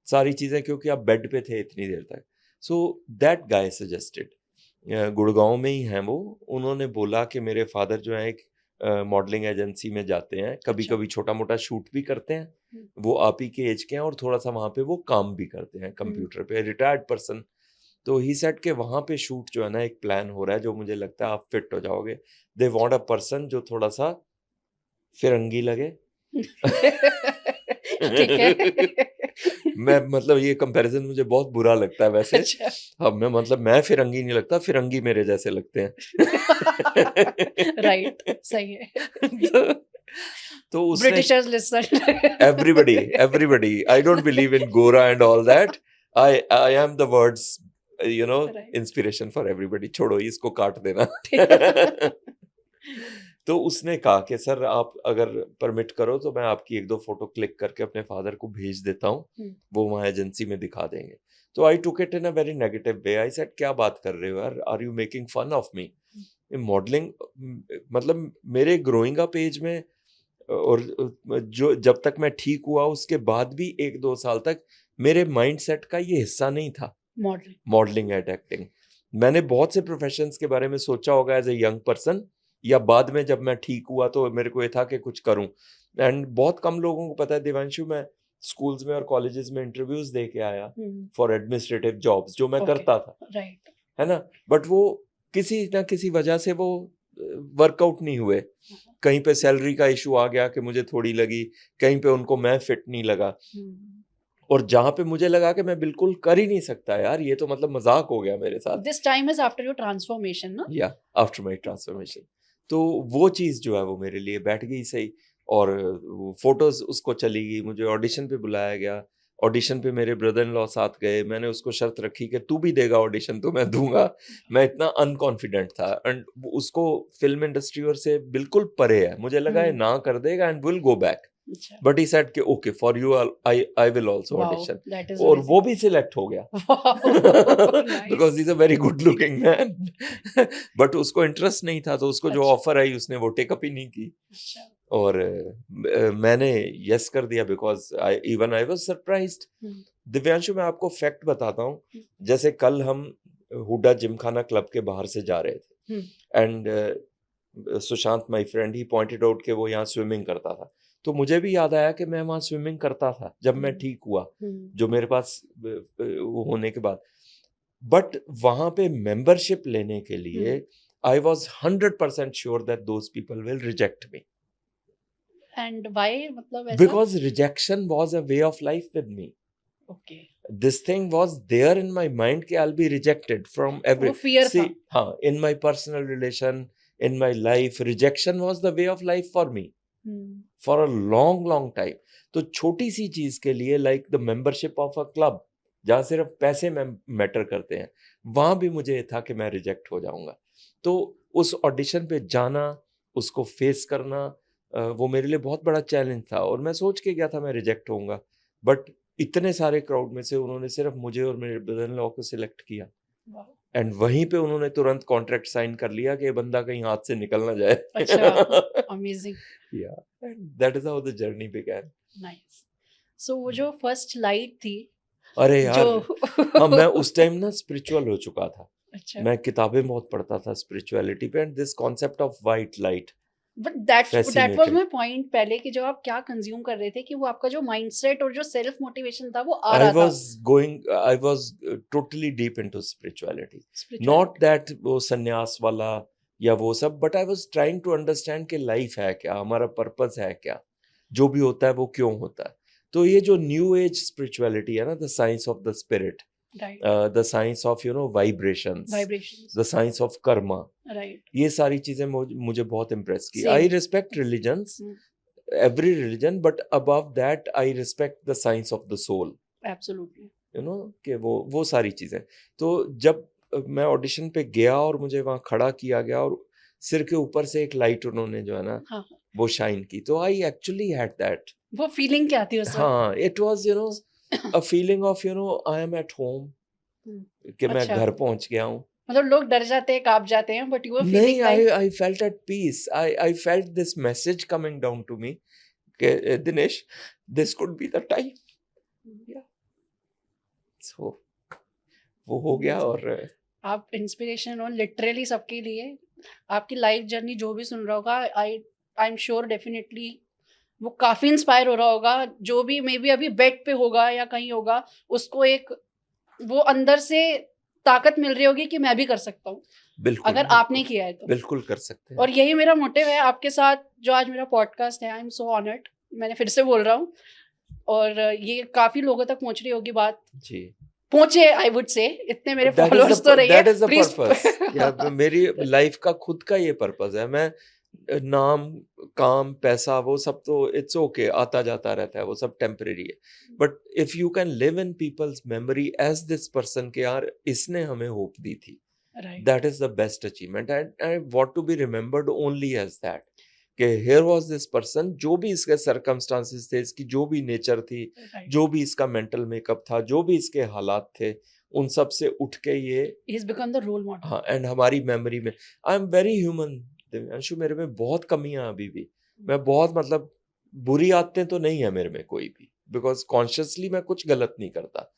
A: सारी चीज़ें, क्योंकि आप बेड पे थे इतनी देर तक। So that guy suggested, Gurgaon में ही हैं वो, उन्होंने बोला कि मेरे फादर जो है एक मॉडलिंग एजेंसी में जाते हैं, कभी कभी छोटा मोटा शूट भी करते हैं, वो आप ही के एज के हैं, और थोड़ा सा वहाँ पे वो काम भी करते हैं कंप्यूटर पे, रिटायर्ड पर्सन। तो ही सेड के वहाँ पे शूट जो है ना एक प्लान हो रहा है, जो मुझे लगता है आप फिट हो जाओगे। दे वांट अ पर्सन जो थोड़ा सा फिरंगी लगे।
B: ठीक है।
A: मैं मतलब ये कंपैरिजन मुझे बहुत बुरा लगता है वैसे।
B: अच्छा।
A: अब मैं मतलब मैं फिरंगी नहीं लगता, फिरंगी मेरे जैसे लगते हैं।
B: राइट, सही है।
A: तो उसने
B: Britishers listen.
A: everybody I don't believe in gora and all that. I am the words,
B: Right.
A: inspiration for everybody. छोड़ो इसको काट देना। तो उसने कहा कि सर आप अगर परमिट करो तो मैं आपकी 1-2 फोटो क्लिक करके अपने फादर को भेज देता हूँ, वो वहाँ एजेंसी में दिखा देंगे। तो I took it in a very negative way. I said क्या बात कर रहे हो यार, are you making fun of me? Modelling मतलब मेरे ग्रोइंग अप एज में, और जो जब तक मैं ठीक हुआ उसके बाद भी 1-2 साल तक मेरे माइंडसेट का ये हिस्सा नहीं था मॉडलिंग एंड एक्टिंग। मैंने बहुत से प्रोफेशंस के बारे में सोचा होगा एज ए यंग पर्सन, या बाद में जब मैं ठीक हुआ तो मेरे को ये था कि कुछ करूं। एंड बहुत कम लोगों को पता है दिवांशु, मैं स्कूल्स में और कॉलेजेस में इंटरव्यूज दे के आया फॉर एडमिनिस्ट्रेटिव जॉब्स, जो मैं करता था,
B: राइट,
A: है ना, बट वो किसी ना किसी वजह से वो वर्कआउट नहीं हुए। कहीं पे सैलरी का इशू आ गया कि मुझे थोड़ी लगी, कहीं पे उनको मैं फिट नहीं लगा, और जहां पे मुझे लगा कि मैं बिल्कुल कर ही नहीं सकता यार, ये तो मतलब मजाक हो गया मेरे साथ।
B: This time is after your transformation ना?
A: या आफ्टर माय ट्रांसफॉर्मेशन। तो वो चीज जो है वो मेरे लिए बैठ गई सही, और फोटोज उसको चली गई, मुझे ऑडिशन पे बुलाया गया, ऑडिशन पे मेरे ब्रदर इन लॉ साथ गए, मैंने उसको शर्त रखी कि तू भी देगा ऑडिशन तो मैं दूंगा। मैं इतना अनकॉन्फिडेंट था, एंड उसको फिल्म इंडस्ट्री और से बिल्कुल परे है, मुझे लगा ये ना कर देगा and will go back, but he said कि okay for you I will also audition, और वो भी सिलेक्ट हो गया because he is a very good looking man. But उसको इंटरेस्ट नहीं था, तो उसको जो ऑफर आई उसने वो टेकअप ही नहीं की, और मैंने यस कर दिया, because I was surprised. Divyanshu मैं आपको फैक्ट बताता हूँ, जैसे कल हम हुडा जिमखाना क्लब के बाहर से जा रहे थे, and Sushant my friend he pointed out कि वो यहाँ स्विमिंग करता था, तो मुझे भी याद आया कि मैं वहाँ स्विमिंग करता था जब मैं ठीक हुआ, जो मेरे पास होने के बाद। बट वहाँ पे मेंबरशिप लेने के लिए I was 100% sure that those people will reject me.
B: And why? मतलब ऐसा?
A: Because rejection was a way of life with me.
B: Okay.
A: This thing was there in my mind कि I'll be rejected from every.
B: वो fear था.
A: हाँ, in my personal relation, in my life, rejection was the way of life for me. For a long, long time. तो छोटी सी चीज के लिए like the membership of a club, जहाँ सिर्फ पैसे में मैटर करते हैं, वहां भी मुझे ये था कि मैं रिजेक्ट हो जाऊंगा। तो उस ऑडिशन पे जाना, उसको फेस करना, वो मेरे लिए बहुत बड़ा चैलेंज था, और मैं सोच के गया था मैं रिजेक्ट होऊंगा, बट इतने सारे क्राउड में से उन्होंने सिर्फ मुझे और मेरे ब्रदर इन लॉ को सिलेक्ट किया, एंड वहीं पे उन्होंने तुरंत कॉन्ट्रैक्ट साइन कर लिया कि ये बंदा कहीं हाथ से निकल ना जाए।
B: अच्छा, अमेजिंग।
A: या that is how the journey began.
B: Nice. So वो जो फर्स्ट लाइट थी,
A: अरे यार हाँ, मैं उस टाइम ना स्पिरिचुअल हो चुका था।
B: अच्छा।
A: मैं किताबें बहुत पढ़ता था स्पिरिचुअलिटी पे, and this concept of white light,
B: but that was my point पहले, कि जो आप क्या कंज्यूम कर रहे थे, कि वो आपका जो माइंडसेट और जो सेल्फ मोटिवेशन था वो आ रहा था।
A: I was totally deep into spirituality. Not that वो संन्यास वाला या वो सब, but I was trying to understand कि लाइफ है क्या, हमारा पर्पस है क्या, जो भी होता है वो क्यों होता है। तो ये जो न्यू एज स्पिरिचुअलिटी है ना, the science of the spirit, the science of vibrations, the science of karma,
B: right,
A: ये सारी चीजें मुझे बहुत इम्प्रेस की। I respect religions, every religion, but above that I respect the science of the soul.
B: Absolutely.
A: You know कि वो सारी चीजें. तो जब मैं ऑडिशन पे गया और मुझे वहाँ खड़ा किया गया और सिर के ऊपर से एक लाइट उन्होंने जो है ना
B: हाँ.
A: वो शाइन की, तो आई एक्चुअली हैड दैट.
B: वो फीलिंग क्या थी उस वक्त?
A: हाँ, it was you know a feeling of you know I am at home, कि मैं
B: अच्छा.
A: घर पहुंच गया हूँ.
B: मतलब लोग डर जाते हैं, कांप जाते हैं, बट यू वर
A: नहीं,
B: feeling like
A: I felt at peace. I felt this message coming down to me कि Dinesh, this could be the time. Yeah. So वो हो गया. और
B: आप इंस्पिरेशन हो लिटरली सबके लिए. आपकी लाइफ जर्नी जो भी सुन रहा होगा, आई एम श्योर डेफिनेटली वो काफी इंस्पायर हो रहा होगा. जो भी मे बी अभी बेड पे होगा या कहीं होगा, उसको एक वो अंदर से ताकत मिल रही होगी कि मैं भी कर सकता हूँ,
A: बिल्कुल,
B: अगर आपने किया है तो.
A: बिल्कुल कर सकते हैं.
B: और यही मेरा मोटिव है आपके साथ जो आज मेरा पॉडकास्ट है. I am so honoured. मैंने फिर से बोल रहा हूँ, और ये काफी लोगों तक पहुंच रही होगी बात.
A: जी,
B: पहुंचे, आई वुड से. इतने मेरे
A: That is
B: फॉलोअर्स
A: the-
B: तो रही है.
A: that is the
B: Please.
A: purpose. या मेरी लाइफ का खुद का ये पर्पस है. मैं नाम, काम, पैसा वो सब तो इट्स ओके, आता जाता रहता है, वो सब टेम्परेरी है. But if you can live in people's memory as this person के यार इसने हमें होप दी थी,
B: Right.
A: that is the best achievement. And I want to be remembered only as that, कि here was this person, जो भी इसके circumstances थे, इसकी जो भी nature थी,
B: Right.
A: जो भी इसका mental makeup था, जो भी इसके हालात थे, उन सब से उठ के ये
B: He's become the role model.
A: हाँ. एंड हमारी मेमोरी में आई एम वेरी ह्यूमन. अंशु, मेरे में बहुत कमियां अभी भी. मैं बहुत मतलब बुरी आदतें तो नहीं है मेरे में कोई भी, बिकॉज कॉन्शियसली मैं कुछ गलत नहीं करता.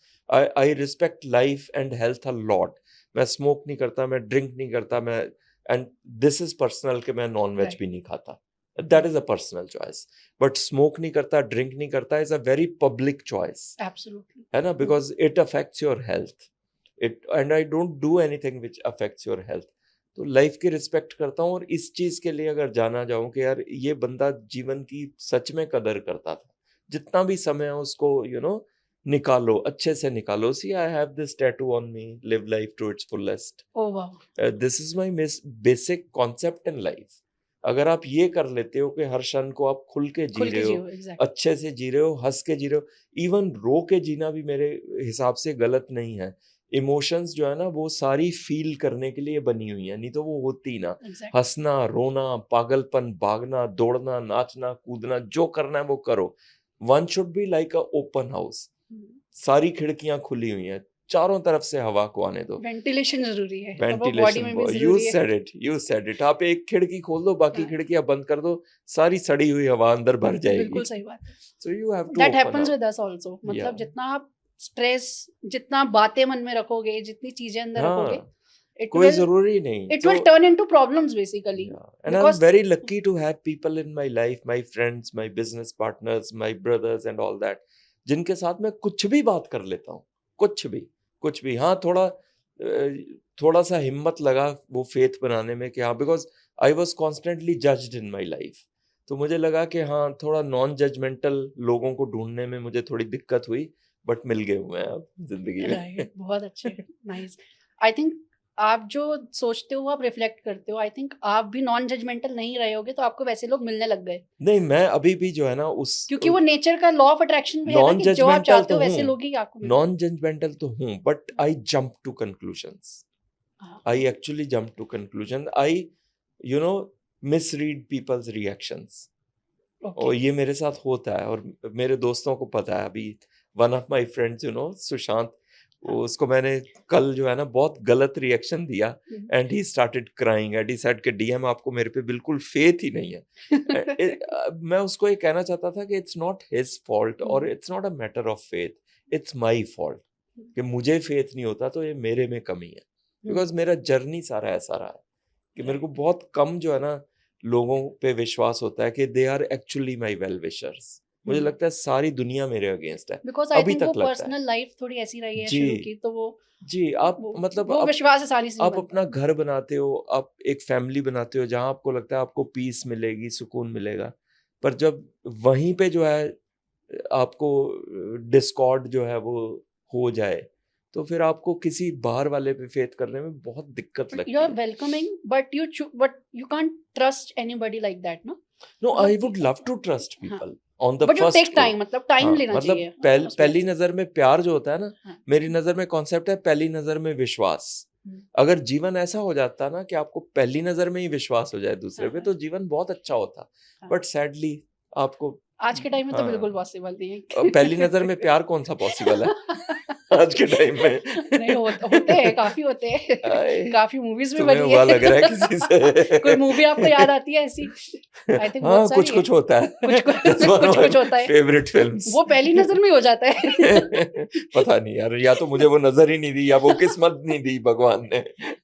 A: I respect life and health a lot. मैं स्मोक नहीं करता, मैं ड्रिंक नहीं करता, मैं एंड दिस इज पर्सनल कि मैं नॉन वेज भी नहीं खाता. That is a personal choice. But smoke नहीं करता, ड्रिंक नहीं करता is a very public choice,
B: Absolutely.
A: है ना, because it affects your health. It and I don't do anything which affects your health. तो लाइफ की रिस्पेक्ट करता हूँ. और इस चीज के लिए अगर जाना जाऊं कि यार ये बंदा जीवन की सच में कदर करता था, जितना भी समय है उसको यू नो निकालो, अच्छे से निकालो. See I have this tattoo on me, live life to its fullest.
B: Oh wow.
A: This is my basic concept in life. अगर आप ये कर लेते हो कि हर क्षण को आप खुल के जी
B: खुल
A: रहे
B: के
A: हो,
B: जियो. Exactly.
A: अच्छे से जी रहे हो, हंस के जी रहे हो, इवन रो के जीना भी मेरे हिसाब से गलत नहीं है. इमोशंस जो है ना वो सारी फील करने के लिए बनी हुई है, नहीं तो वो होती ना.
B: Exactly.
A: हंसना, रोना, पागलपन, भागना, दौड़ना, नाचना, कूदना, जो करना है वो करो. One should be like a open house. सारी खिड़कियां खुली हुई हैं, चारों तरफ से हवा को आने दो.
B: वेंटिलेशन जरूरी है. और वो बॉडी
A: वेंटिलेशन,
B: में भी
A: यू
B: जरूरी है.
A: Said it, you said it. आप एक खिड़की खोल दो, बाकी
B: हाँ.
A: खिड़कियां बंद कर दो, सारी सड़ी हुई हवा अंदर भर जाएगी.
B: बिल्कुल सही बात है.
A: So you have to
B: That
A: open
B: happens
A: up.
B: with us also. मतलब
A: Yeah.
B: जितना आप स्ट्रेस, जितना बातें मन में रखोगे, जितनी चीजें अंदर रखोगे,
A: हाँ,
B: it
A: कोई
B: will
A: जरूरी नहीं.
B: it will turn into problems basically.
A: Yeah. And I'm
B: Because
A: very lucky to have people in my life, my friends, my business partners, my brothers and all that, जिनके साथ मैं कुछ भी बात कर लेता हूँ, कुछ भी. हाँ, थोड़ा सा हिम्मत लगा वो फेथ बनाने में कि हाँ, because I was constantly judged in my life. तो मुझे लगा कि हाँ, थोड़ा नॉन जजमेंटल लोगों को ढूंढने में मुझे थोड़ी दिक्कत हुई, बट मिल गए हुए हैं अब जिंदगी में.
B: राइट. बहुत अच्छे. नाइस. आई थिंक आप जो सोचते हो आप रिफ्लेक्ट करते हो. आई थिंक आप भी नॉन जजमेंटल नहीं रहे होगे तो आपको वैसे लोग मिलने लग गए,
A: नहीं, मैं अभी भी जो है ना उस
B: क्योंकि वो नेचर का लॉ ऑफ अट्रैक्शन भी है ना कि जो आप
A: Non-judgmental
B: चाहते हो
A: तो
B: वैसे
A: हूँ.
B: लोग ही आपको मिलेंगे.
A: नॉन जजमेंटल तो हूँ, but I jump to conclusions.
B: हाँ.
A: I actually jump to conclusion. I, you know, misread people's reactions.
B: Okay.
A: और ये मेरे साथ होता है और मेरे दोस्तों को पता है. अभी one of my friends, you know, Sushant, उसको मैंने कल जो है ना बहुत गलत रिएक्शन दिया and he started crying and he said कि डीएम आपको मेरे पे बिल्कुल फेथ ही नहीं है. मैं उसको ये कहना चाहता था कि इट्स नॉट हिज फॉल्ट और it's not a matter of faith, it's my fault. कि मुझे फेथ नहीं होता तो ये मेरे में कमी है. बिकॉज मेरा जर्नी सारा ऐसा रहा है कि मेरे को बहुत कम जो है ना लोगों पे विश्वास होता है कि they are actually my well wishers. मुझे लगता है सारी दुनिया मेरे अगेंस्ट है.
B: बिकॉज आई
A: अभी
B: थिंक
A: तक
B: वो
A: लगता है.
B: पर्सनल लाइफ थोड़ी ऐसी रही है
A: जी.
B: शुरू की, तो वो
A: जी, आप मतलब
B: वो विश्वास आसानी से
A: आप
B: नहीं
A: अपना घर बनाते हो, आप एक फैमिली बनाते हो जहां आपको लगता है आपको पीस मिलेगी, सुकून मिलेगा. पर जब वहीं पे जो है आपको डिस्कॉर्ड जो है वो हो जाए तो फिर आपको किसी बाहर वाले पे फेथ करने में बहुत दिक्कत लगती
B: यू आर
A: है.
B: Welcoming, but you can't trust anybody like that, no.
A: No, I
B: मतलब
A: would love to trust
B: हाँ,
A: people on the
B: but you
A: first
B: take
A: go.
B: Time, मतलब टाइम
A: हाँ,
B: लेना
A: मतलब
B: चाहिए उसमें।
A: पहली नजर में प्यार जो होता है ना,
B: हाँ,
A: मेरी नजर में कॉन्सेप्ट है पहली नजर में विश्वास।
B: हम्म,
A: अगर जीवन ऐसा हो जाता ना कि आपको पहली नजर में ही विश्वास हो जाए दूसरे
B: हाँ,
A: पे, तो जीवन बहुत अच्छा होता।
B: हाँ।
A: बट सैडली आपको,
B: आज के टाइम में तो
A: हाँ,
B: बिल्कुल पॉसिबल नहीं
A: पहली नजर में प्यार कौन सा पॉसिबल है आज के टाइम में?
B: नहीं होते हैं, काफी होते हैं,
A: आए,
B: काफी मूवीज में
A: तुम्हें
B: बनी
A: हुआ
B: है।
A: लग रहा है किसी से?
B: कोई मूवी आपको याद आती है ऐसी? आई थिंक
A: हाँ,
B: बहुत सारी
A: कुछ
B: है।
A: कुछ होता है।
B: कुछ
A: That's one of my
B: कुछ होता है,
A: favorite films.
B: वो पहली नजर में हो जाता है।
A: पता नहीं यार, या तो मुझे वो नजर ही नहीं दी या वो किस्मत नहीं दी भगवान ने।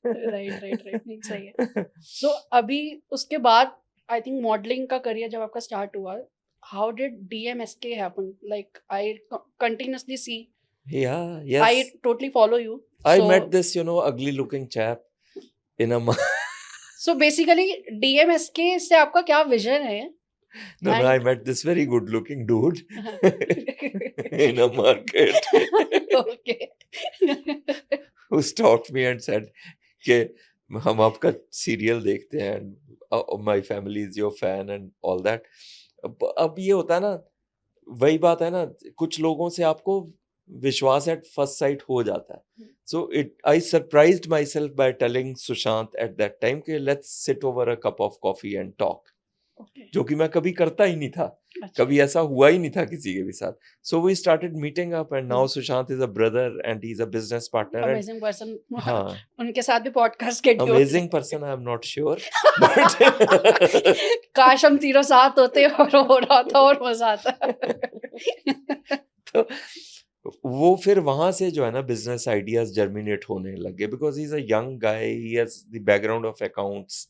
B: राइट, नहीं सही है। सो अभी उसके बाद आई थिंक मॉडलिंग का करियर जब आपका स्टार्ट हुआ, how did DMSK happen? Like I continuously see,
A: Yeah,
B: I
A: yes.
B: Totally follow you.
A: I met this, ugly looking chap in a
B: so basically DMSK से आपका क्या विजन है?
A: no, I met this very good looking dude in a market
B: Okay.
A: who stopped me and said कि हम आपका serial देखते हैं and my family is your fan and all that. अब ये होता है ना, वही बात है ना, कुछ लोगों से आपको विश्वास एट फर्स्ट साइट हो जाता है। So I surprised myself by telling Sushant at that time कि let's sit over a cup of coffee and talk, जो कि मैं कभी करता ही नहीं था, कभी ऐसा हुआ ही नहीं था किसी के भी साथ। So we started meeting up and now Sushant is a brother and he is a business partner.
B: Amazing person.
A: हाँ,
B: उनके साथ भी पॉडकास्ट के
A: amazing person, I am not sure.
B: काश हम तीनों साथ होते और हो रहा था और मजा आता।
A: तो वो फिर वहां से जो है ना बिजनेस आइडियाज जर्मिनेट होने लगे, because he is a young guy, he has the background of accounts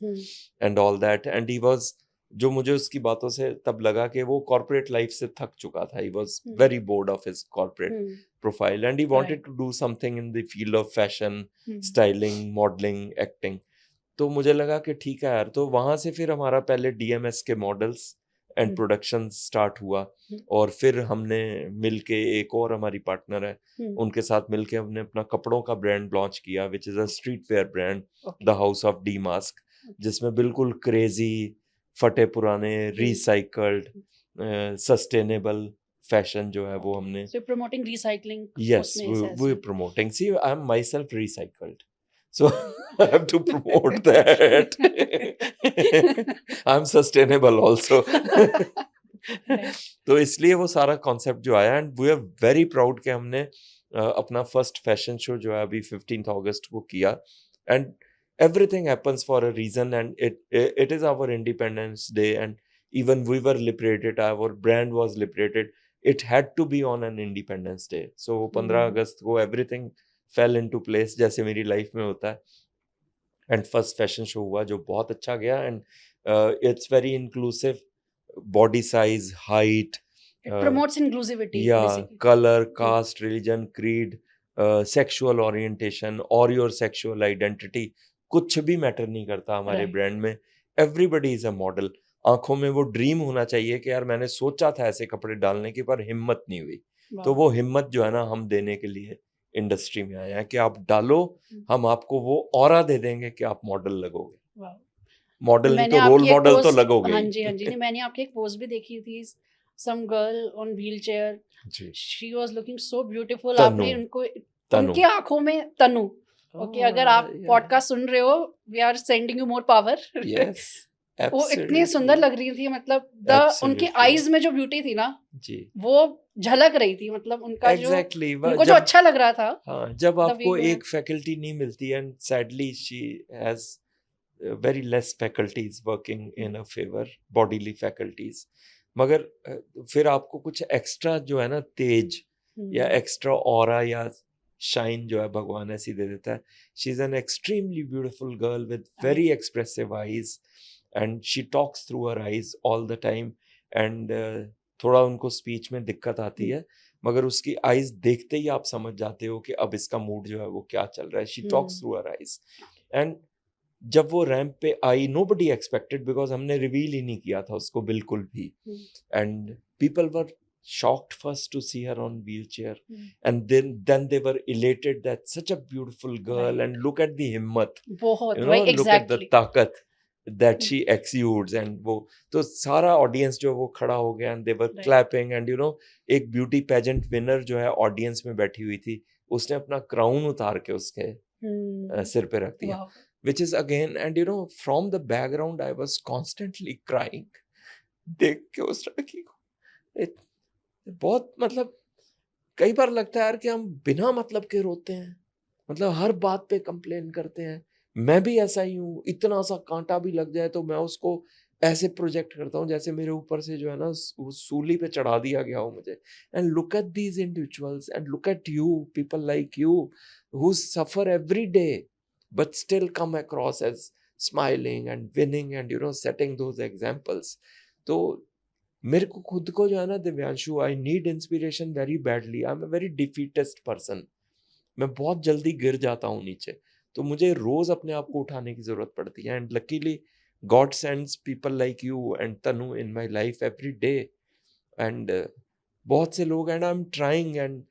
A: and all that, and he was, जो मुझे उसकी बातों से तब लगा कि वो कॉर्पोरेट लाइफ से थक चुका था। He was very bored of his corporate profile and he wanted to do something in the field of fashion, styling, modelling, acting. तो मुझे लगा कि ठीक है यार, तो वहां से फिर हमारा पहले DMS के मॉडल्स एंड प्रोडक्शन स्टार्ट हुआ, और फिर हमने मिलके, एक और हमारी पार्टनर है, उनके साथ मिलके हमने अपना कपड़ों का ब्रांड लॉन्च किया, which is a street wear brand, the house of D mask, जिसमें बिल्कुल क्रेजी, फटे पुराने, रिसाइकल्ड, सस्टेनेबल फैशन जो है वो हमने।
B: So promoting recycling.
A: Yes, we're promoting. See, I'm myself recycled, so I have to promote that. I'm sustainable also. तो इसलिए वो सारा कॉन्सेप्ट जो आया, and we are very proud कि हमने अपना फर्स्ट फैशन शो जो है अभी 15th अगस्त को किया, and everything happens for a reason, and it is our Independence Day, and even we were liberated, our brand was liberated. It had to be on an Independence Day. So 15 अगस्त को everything fell into place, जैसे मेरी life में होता है, and first fashion show हुआ जो बहुत अच्छा गया, and it's very inclusive, body size, height,
B: It promotes inclusivity.
A: या
B: basically.
A: Colour, caste, religion, creed, sexual orientation और योर सेक्सुअल आइडेंटिटी, कुछ भी मैटर नहीं करता हमारे
B: Right.
A: ब्रांड में। Everybody is a model. आंखों में वो ड्रीम होना चाहिए कि यार मैंने सोचा था ऐसे कपड़े डालने की, पर हिम्मत नहीं हुई। तो
B: Wow.
A: वो हिम्मत जो है ना, हम देने के लिए इंडस्ट्री में आए हैं कि आप डालो, हम आपको वो ऑरा दे देंगे कि आप मॉडल लगोगे।
B: Wow.
A: मॉडल नहीं
B: मैंने
A: तो रोल
B: आपकी एक
A: मॉडल तो
B: post-
A: लगोगे
B: हाँ
A: ही।
B: जी नहीं, मैंने आपकी एक पोस्ट भी देखी थी, some girl on wheelchair,
A: ji,
B: she was looking so beautiful.
A: तनु,
B: आपने उनको,
A: तनु।
B: उनकी आंखों में तनु। ओके, अगर आप
A: yeah.
B: पॉडकास्ट सुन रहे हो, we are sending you more power.
A: Yes,
B: वो इतनी
A: absolutely.
B: सुंदर लग रही थी, मतलब उनकी
A: Absolutely.
B: आईज में जो ब्यूटी थी ना,
A: जी,
B: वो झलक रही थी, मतलब उनका
A: एग्जैक्टली
B: जो उनको जो अच्छा लग रहा था।
A: हाँ, जब
B: the
A: आपको
B: way you
A: एक फैकल्टी नहीं मिलती, and sadly she has very less faculties working in a favour, bodily faculties, मगर फिर आपको कुछ एक्स्ट्रा जो है ना तेज या एक्स्ट्रा ऑरा या शाइन जो है भगवान ऐसी दे देता है। She is an extremely beautiful girl with very expressive eyes, and she talks through her eyes all the time, and थोड़ा उनको स्पीच में दिक्कत आती है, मगर उसकी आईज देखते ही आप समझ जाते हो कि अब इसका मूड जो है वो क्या चल रहा है। She talks through her eyes, and जब वो रैंप पे आई, नोबडी एक्सपेक्टेड, बिकॉज हमने रिवील ही नहीं किया था उसको बिल्कुल भी, and people were shocked first to see her on wheelchair, and then they were elated that such a beautiful girl,
B: Right.
A: and look at the himmat,
B: बहुत
A: look at the
B: exactly.
A: ताकत, that she exudes and वो तो सारा audience जो है वो खड़ा हो गया and they were
B: Right.
A: clapping and you know एक ब्यूटी पेजेंट विनर जो है ऑडियंस में बैठी हुई थी, उसने अपना क्राउन उतार के उसके सिर पे रख दिया,
B: Wow.
A: which is again and you know from the background I was constantly crying देख के उस लड़की को। बहुत मतलब कई बार लगता है यार कि हम बिना मतलब के रोते हैं, मतलब हर बात पे कंप्लेन करते हैं। मैं भी ऐसा ही हूँ, इतना सा कांटा भी लग जाए तो मैं उसको ऐसे प्रोजेक्ट करता हूँ जैसे मेरे ऊपर से जो है ना वो सूली पे चढ़ा दिया गया हो मुझे। And look at these individuals and look at you, people like you who suffer every day but still come across as smiling and winning and you know setting those examples. तो मेरे को खुद को जो है ना Divyanshu, I need inspiration very badly. I am a very defeatist person. मैं बहुत जल्दी गिर जाता हूँ नीचे, तो मुझे रोज अपने आप को उठाने की जरूरत पड़ती है। And luckily God sends people like you and Tanu in my life every day. And बहुत से लोग and I am trying and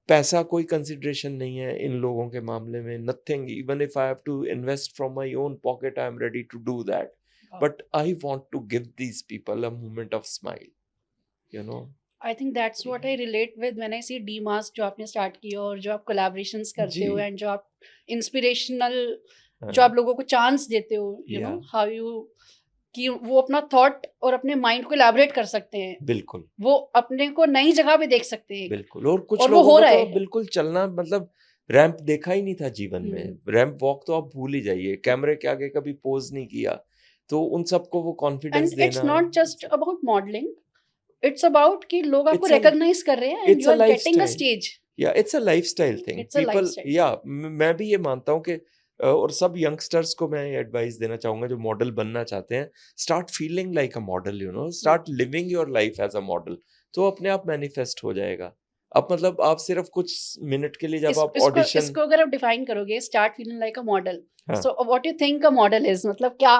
A: पैसा कोई कंसिडरेशन नहीं है इन लोगों के मामले में, nothing. Even if I have to invest from my own pocket I am ready to do that, but I want to give these people a moment of smile, you know.
B: I think that's what I relate with when I see DMask जो आपने start किया और जो आप collaborations करते हो
A: जी।
B: And जो आप इंस्पिरेशनल
A: हाँ,
B: जो आप लोगों को चांस देते हो, you know
A: Yeah.
B: How you कि वो अपना थॉट और अपने माइंड को इलैबोरेट कर सकते हैं,
A: बिल्कुल
B: वो अपने को नई जगह पे देख सकते हैं।
A: बिल्कुल। और कुछ
B: और वो
A: लोगों
B: हो
A: को
B: रहा
A: तो
B: है।
A: अब बिल्कुल चलना मतलब रैंप देखा ही नहीं था जीवन में। रैंप वॉक तो आप भूल ही जाइए, कैमरे के आगे कभी पोज नहीं किया, तो उन सबको वो कॉन्फिडेंस
B: एंड इट्स
A: देना।
B: Not just about modelling, it's about कि लोग आपको
A: It's a-
B: रिकॉग्नाइज कर रहे हैं and
A: it's
B: you
A: a
B: are getting a
A: lifestyle.
B: Stage.
A: या it's a lifestyle thing.
B: It's a
A: people
B: lifestyle.
A: या मैं भी ये मानता हूँ कि और सब यंगस्टर्स को मैं एडवाइस देना चाहूंगा जो मॉडल बनना चाहते हैं, start feeling like a model, you know, start living your life as a model, तो अपने आप मैनिफेस्ट हो जाएगा। अब मतलब आप सिर्फ कुछ मिनट के लिए जब आप ऑडिशन,
B: इसको अगर आप डिफाइन करोगे, start feeling like a model,
A: हाँ।
B: So what you think a model is, मतलब क्या,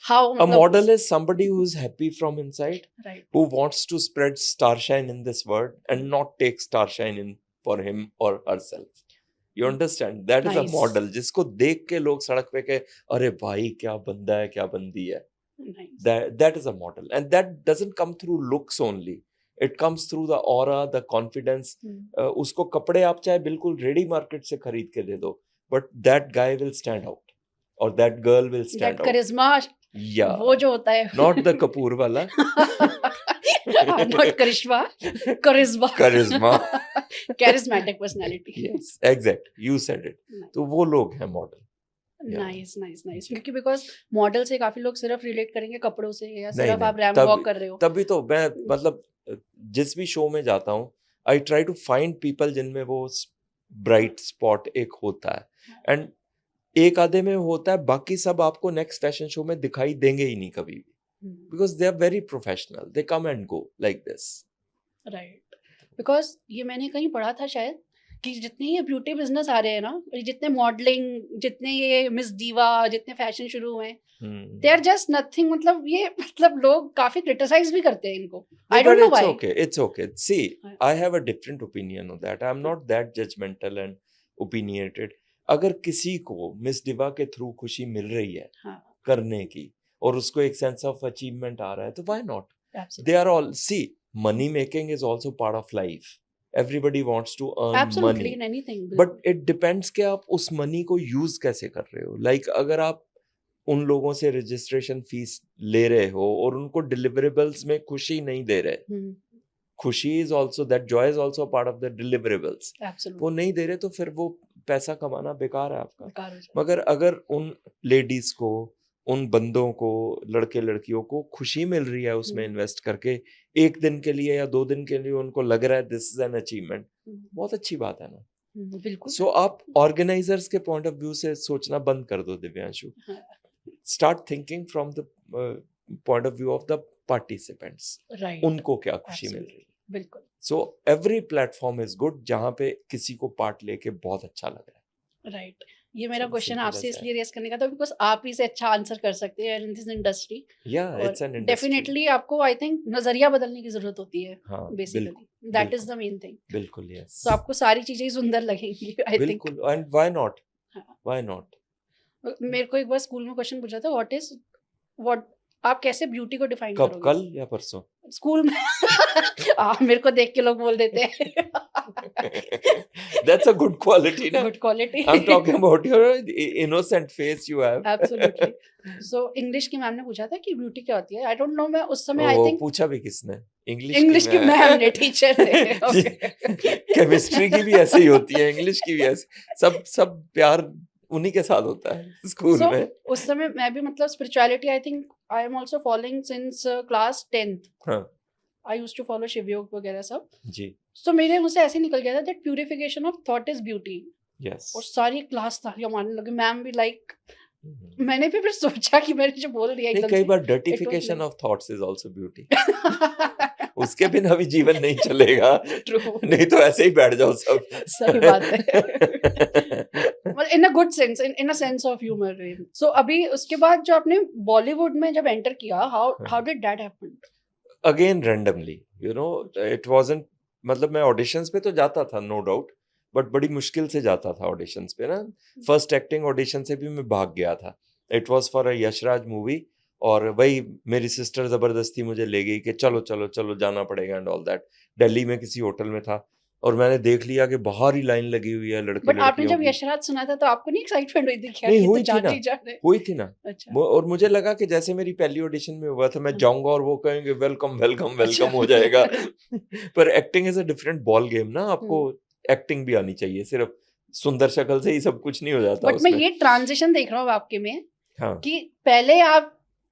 B: how,
A: a model is somebody who is happy from inside,
B: right
A: who wants to spread starshine in this world and not take starshine in for him or herself. You understand? That is a
B: Nice.
A: model जिसको देख के लोग सड़क पे के अरे भाई क्या बंदा है, क्या बंदी है।
B: Nice.
A: That is a model, and that doesn't come through looks only. It comes through the aura, the confidence. उसको कपड़े आप चाहे बिल्कुल रेडी मार्केट से खरीद के दे दो, but that guy will stand out, or that girl will stand
B: that
A: out.
B: Karishma,
A: Yeah.
B: वो जो होता है,
A: Not the Kapoor वाला.
B: Not Karishma, Karishma,
A: Charisma.
B: Charismatic personality.
A: Yes, exact. You said it. तो वो लोग हैं मॉडल। Yeah.
B: नाइस नाइस नाइस, क्योंकि बिकॉज मॉडल से काफी लोग सिर्फ रिलेट करेंगे कपड़ों से, या
A: नहीं,
B: सिर्फ
A: नहीं,
B: आप रैंप
A: तब-
B: वॉक कर रहे हो।
A: तभी तो मैं मतलब जिस भी शो में जाता हूँ I try to find people जिनमें वो ब्राइट स्पॉट एक होता है, एंड एक आधे में होता है, बाकी सब आपको नेक्स्ट फैशन शो में दिखाई देंगे ही नहीं कभी भी, because they are very professional, they come and go like this.
B: Right, because ये मैंने कहीं पढ़ा था शायद कि जितने ये ब्यूटी बिजनेस आ रहे हैं ना, जितने मॉडलिंग, जितने ये मिस दीवा, जितने फैशन शुरू हुए हैं, दे आर जस्ट नथिंग, मतलब ये मतलब लोग काफी क्रिटिसाइज भी करते हैं इनको। I don't know why.
A: It's okay. See, I have a different opinion on that. I'm not that judgmental and opinionated. अगर किसी को मिस दिवा के थ्रू खुशी मिल रही है
B: हाँ,
A: करने की, और उसको एक सेंस ऑफ अचीवमेंट आ रहा है, तो why not?
B: absolutely.
A: They are all, see, money making is also part of life. Everybody wants to earn
B: Absolutely,
A: money.
B: in anything.
A: But it depends कि आप उस मनी को यूज कैसे कर रहे हो। Like अगर आप उन लोगों से रजिस्ट्रेशन फीस ले रहे हो और उनको डिलीवरेबल्स में खुशी नहीं दे रहे, खुशी is also, that Joy is also part of the deliverables,
B: Absolutely.
A: वो नहीं दे रहे तो फिर वो पैसा कमाना बेकार है आपका।
B: बेकार हो जाए।
A: मगर अगर उन लेडीज को, उन बंदों को, लड़के लड़कियों को खुशी मिल रही है उसमें इन्वेस्ट करके, एक दिन के लिए या 2 दिन के लिए उनको लग रहा है दिस इज एन अचीवमेंट, बहुत अच्छी बात है ना।
B: बिल्कुल।
A: सो आप ऑर्गेनाइजर्स के पॉइंट ऑफ व्यू से सोचना बंद कर दो Divyanshu, start thinking from the point of view of the participants,
B: right,
A: उनको क्या खुशी मिल रही है।
B: बिल्कुल।
A: So every platform is good जहाँ पे किसी को पार्ट लेके बहुत अच्छा लग रहा है।
B: राइट, ये मेरा
A: So
B: क्वेश्चन
A: simple
B: आपसे
A: as
B: इसलिए रेस करने का था बिकॉज आप ही से अच्छा आंसर कर सकते हैं इन दिस इंडस्ट्री।
A: या इट्स एन इंडस्ट्री।
B: डेफिनेटली आपको आई थिंक नजरिया बदलने की जरूरत होती है,
A: हाँ,
B: basically that is the main thing.
A: बिल्कुल, यस।
B: तो आपको सारी चीजें ही सुंदर लगेंगी, आई थिंक।
A: बिल्कुल, एंड व्हाई नॉट,
B: हाँ।
A: Why not.
B: मेरे को एक बार स्कूल में क्वेश्चन पूछा था, व्हाट इज व्हाट आप कैसे ब्यूटी को डिफाइन
A: कब,
B: करोगे?
A: कल या परसों?
B: स्कूल में मेरे को देख के लोग बोल देते हैं
A: That's a good quality, na?
B: Good quality
A: I'm talking about your innocent face you have.
B: Absolutely so English की मैम ने पूछा था कि ब्यूटी क्या होती है आई डोंट नो मैं उस समय आई
A: वो
B: थिंक
A: पूछा भी किसने?
B: इंग्लिश की मैम ने टीचर ने ओके
A: केमिस्ट्री की भी ऐसे ही होती है, इंग्लिश की भी ऐसे, सब प्यार उन्हीं के साथ होता है स्कूल
B: सो
A: में।
B: उस समय मैं भी मतलब spirituality I think I am also following since class 10th
A: हाँ
B: I used to follow Shiv Yog वगैरह सब
A: जी,
B: सो मेरे मुझसे ऐसे निकल गया था that purification of thought is beauty
A: yes.
B: और सारी क्लास तालियां मारने लगी मैम भी लाइक मैंने भी फिर सोचा कि मैंने जो बोल दिया
A: नहीं,
B: एकदम
A: कई
B: से
A: बार
B: it was
A: डर्टिफिकेशन
B: like-
A: of thoughts is also beauty. उसके बिना भी जीवन नहीं चलेगा,
B: True.
A: नहीं तो ऐसे ही बैठ जाओ सब।
B: सही बात है well in a good sense in a sense of humor so अभी उसके बाद जो आपने बॉलीवुड में जब एंटर किया how did that happen
A: again randomly, you know, it wasn't, मतलब मैं ऑडिशंस पे तो जाता था नो डाउट, बट बड़ी मुश्किल से जाता था ऑडिशंस पे ना। फर्स्ट एक्टिंग ऑडिशन से भी मैं भाग गया था। It was for a Yash Raj movie, और वही मेरी सिस्टर जबरदस्ती मुझे ले गई कि चलो चलो चलो जाना पड़ेगा एंड ऑल दैट। दिल्ली में किसी होटल में था और मैंने देख लिया कि बाहर ही लाइन लगी हुई है लड़के
B: बट आपने
A: लड़कियों
B: जब
A: की।
B: यशराज सुना था तो आपको नहीं एक्साइटमेंट हुई थी कि यार
A: नहीं,
B: ये तो
A: हुई थी
B: जाने
A: ना,
B: ही जाने
A: हुई थी ना।
B: अच्छा
A: और मुझे लगा कि जैसे मेरी पहली ऑडिशन में हुआ था, मैं
B: हाँ।
A: जाऊंगा और वो कहेंगे वेलकम वेलकम
B: अच्छा।
A: वेलकम हो जाएगा। पर acting is a different ball game ना, आपको एक्टिंग भी आनी चाहिए, सिर्फ सुंदर शक्ल से ही सब कुछ नहीं हो जाता
B: बट मैं
A: उसमें।
B: ये ट्रांजिशन देख रहा हूँ आपके में
A: हाँ
B: कि पहले आप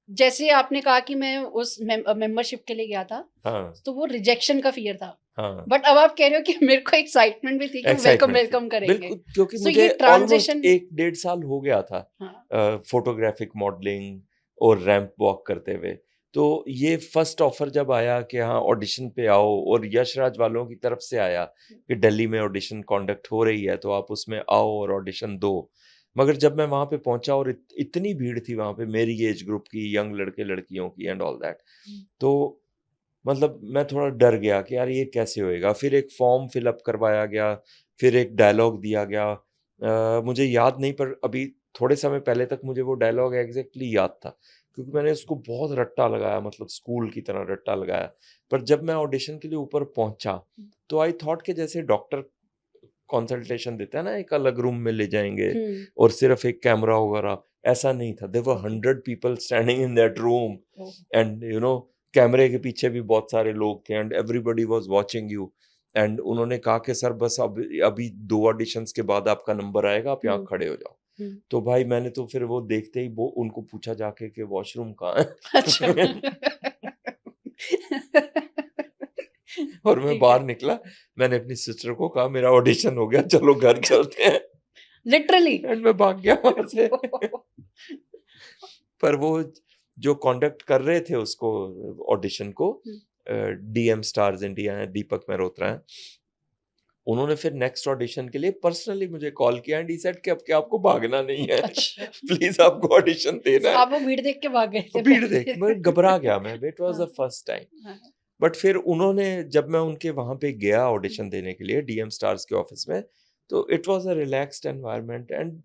B: जैसे आपने कहा कि मैं उस मेंबरशिप के लिए गया था
A: हाँ
B: तो वो रिजेक्शन का फियर था
A: हाँ,
B: बट अब आप कह रहे हो कि मेरे को एक्साइटमेंट भी थी कि वेलकम
A: Excitement थी।
B: वेलकम करेंगे
A: बिल्कुल, क्योंकि
B: So
A: मुझे
B: ये
A: ऑलमोस्ट
B: transition-
A: 1-1.5 साल हो गया था
B: हाँ
A: फोटोग्राफिक मॉडलिंग और रैंप वॉक करते हुए। तो ये फर्स्ट ऑफर जब आया कि हाँ ऑडिशन पे आओ, और यशराज वालों की तरफ से आया कि दिल्ली में ऑडिशन कंडक्ट हो रही है तो आप उसमें आओ और ऑडिशन दो। मगर जब मैं वहाँ पे पहुंचा और इतनी भीड़ थी वहाँ पे मेरी एज ग्रुप की, यंग लड़के लड़कियों की एंड ऑल दैट, तो मतलब मैं थोड़ा डर गया कि यार ये कैसे होएगा। फिर एक फॉर्म फिलअप करवाया गया, फिर एक डायलॉग दिया गया। मुझे याद नहीं, पर अभी थोड़े समय पहले तक मुझे वो डायलॉग एग्जैक्टली याद था, क्योंकि मैंने उसको बहुत रट्टा लगाया, मतलब स्कूल की तरह रट्टा लगाया। पर जब मैं ऑडिशन के लिए ऊपर पहुंचा तो आई थॉट कि जैसे डॉक्टर कंसल्टेशन देता है ना, एक अलग रूम में ले जाएंगे और सिर्फ एक कैमरा वगैरह, ऐसा नहीं था। There were 100 people standing in that room and you know कैमरे के पीछे भी बहुत सारे लोग थे and everybody was watching you. And उन्होंने कहा कि सर बस अभी 2 ऑडिशंस के बाद आपका नंबर आएगा, आप यहाँ खड़े हो जाओ। तो भाई मैंने तो फिर वो देखते ही वो उनको पूछा जाके कि वॉशरूम कहाँ है।
B: अच्छा
A: और मैं
B: ठीक
A: बाहर
B: है।
A: निकला, मैंने अपनी सिस्टर को कहा मेरा ऑडिशन हो गया, चलो घर चलते हैं।
B: लिटरली
A: एंड मैं भाग गया वहां से। पर वो जो कंडक्ट कर रहे थे उसको, ऑडिशन को, डीएम स्टार्स इंडिया है, दीपक मेहरोत्रा है, उन्होंने फिर नेक्स्ट ऑडिशन के लिए पर्सनली मुझे कॉल किया एंड ही सेड कि अब क्या आपको भागना नहीं है,
B: अच्छा
A: प्लीज आपको ऑडिशन देना है।
B: आप वो भीड़ देख के भाग गए थे
A: भीड़
B: पहले।
A: देख मैं घबरा गया, मैं इट वाज द
B: हाँ।
A: First time.
B: हाँ।
A: बट फिर उन्होंने, जब मैं उनके वहां पे गया ऑडिशन देने के लिए डीएम स्टार्स के ऑफिस में, तो it was a relaxed environment and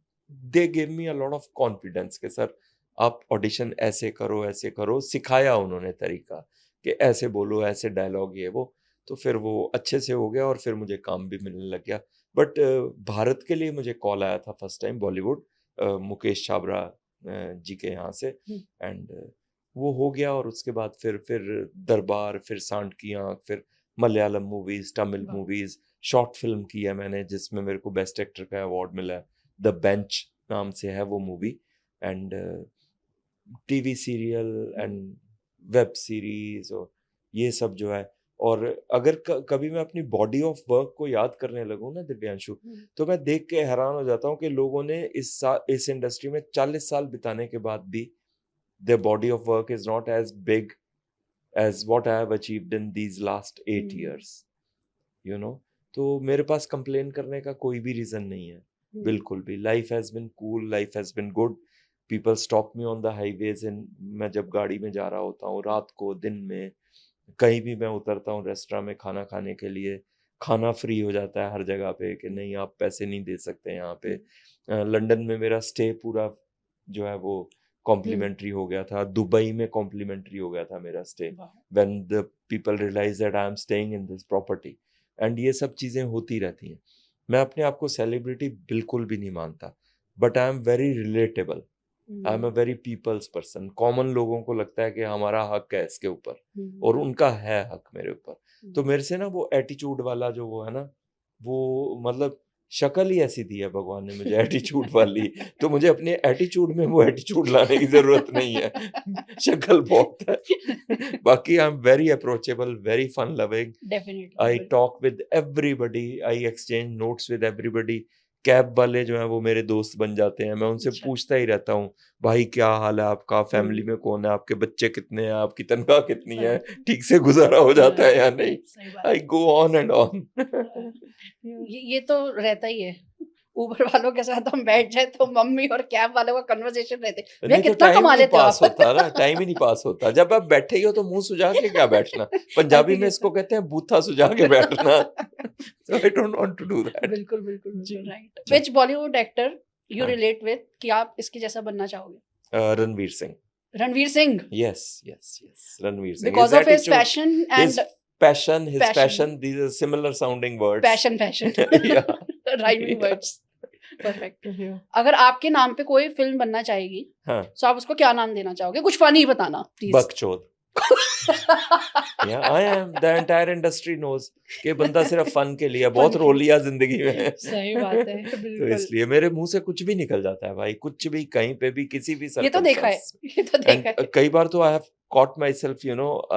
A: they give me a lot of confidence कि सर आप ऑडिशन ऐसे करो, सिखाया उन्होंने तरीका कि ऐसे बोलो, ऐसे डायलॉग, ये वो। तो फिर वो अच्छे से हो गया और फिर मुझे काम भी मिलने लग गया। बट भारत के लिए मुझे कॉल आया था फर्स्ट टाइम बॉलीवुड, मुकेश छाबरा जी के यहाँ से, एंड वो हो गया। और उसके बाद फिर दरबार, फिर सांड की आंख, फिर मलयालम मूवीज, तमिल
B: वाह।
A: मूवीज, शॉर्ट फिल्म की है मैंने जिसमें मेरे को बेस्ट एक्टर का अवार्ड मिला है, द बेंच नाम से है वो movie. And TV serial and web series और ये सब जो है। और अगर कभी मैं अपनी बॉडी ऑफ वर्क को याद करने लगूं ना दिव्यांशु, तो मैं देख के हैरान हो जाता हूँ कि लोगों ने इस इंडस्ट्री में 40 साल बिताने के बाद भी their body of work is not as big as what I have achieved in these last 8 years, you know। तो मेरे पास कंप्लेन करने का कोई भी रीजन नहीं है, बिल्कुल भी। Life has been cool, life has been good. People stop me on the highways and मैं जब गाड़ी में जा रहा होता हूँ, रात को, दिन में, कहीं भी मैं उतरता हूँ रेस्टोरेंट में खाना खाने के लिए, खाना फ्री हो जाता है हर जगह पे कि नहीं आप पैसे नहीं दे सकते यहाँ पे। लंदन में मेरा स्टे पूरा जो है वो कॉम्प्लीमेंट्री हो गया था, दुबई में कॉम्प्लीमेंट्री हो गया था मेरा stay, when the people realise that I am staying in this property. And ये सब चीज़ें होती रहती हैं। मैं अपने आप को सेलिब्रिटी बिल्कुल भी नहीं मानता, but I am very relatable, I am a very people's person. Common लोगों को लगता है कि हमारा हक है इसके ऊपर, और उनका है हक मेरे ऊपर। तो मेरे से ना वो एटीट्यूड वाला जो वो है ना, वो मतलब शक्ल ही ऐसी दी है भगवान ने मुझे एटीट्यूड वाली, तो मुझे अपने एटीट्यूड में वो एटीट्यूड लाने की जरूरत नहीं है। शक्ल बहुत है। बाकी I am very approachable, very fun loving, I talk with everybody, I exchange notes with everybody. Cab वाले जो हैं वो मेरे दोस्त बन जाते हैं, मैं उनसे पूछता ही रहता हूँ, भाई क्या हाल है आपका, फैमिली में कौन है, आपके बच्चे कितने हैं, आपकी तनख्वाह कितनी है, ठीक से गुजारा हो जाता है या नहीं। आई गो ऑन एंड ऑन।
B: ये तो रहता ही है। उबर वालों के साथ हम बैठ जाए तो मम्मी और कैब वालों का कन्वर्सेशन रहते हैं,
A: नहीं तो
B: कितना
A: टाइम
B: कमा
A: नहीं
B: लेते हो
A: पास
B: आप?
A: होता ना, टाइम ही नहीं पास होता। जब आप बैठे ही हो तो मुंह सुजा के क्या बैठना, पंजाबी में इसको कहते हैं बूथा सुजा के बैठना। So I don't want to do that.
B: बिल्कुल right. Which Bollywood actor you relate with कि आप इसके जैसा बनना चाहोगे?
A: Ranveer Singh.
B: Ranveer Singh?
A: Yes. Ranveer Singh.
B: Because of his passion and
A: his passion, these are similar sounding words.
B: Passion.
A: Yeah.
B: Rhyming words. Perfect. अगर आपके नाम पे कोई फिल्म बनना चाहेगी,
A: हाँ,
B: तो आप उसको क्या नाम देना चाहोगे? कुछ फनी बताना please.
A: बकचोद। Yeah, I am. The entire industry knows कि बंदा सिर्फ फन के लिए, बहुत रो लिया जिंदगी में।
B: सही बात है,
A: तो
B: बिल्कुल।
A: इसलिए मेरे मुंह से कुछ भी निकल जाता है भाई, कुछ भी, कहीं पे भी, किसी भी
B: ये तो देखा है,
A: And कई बार तो I have caught myself,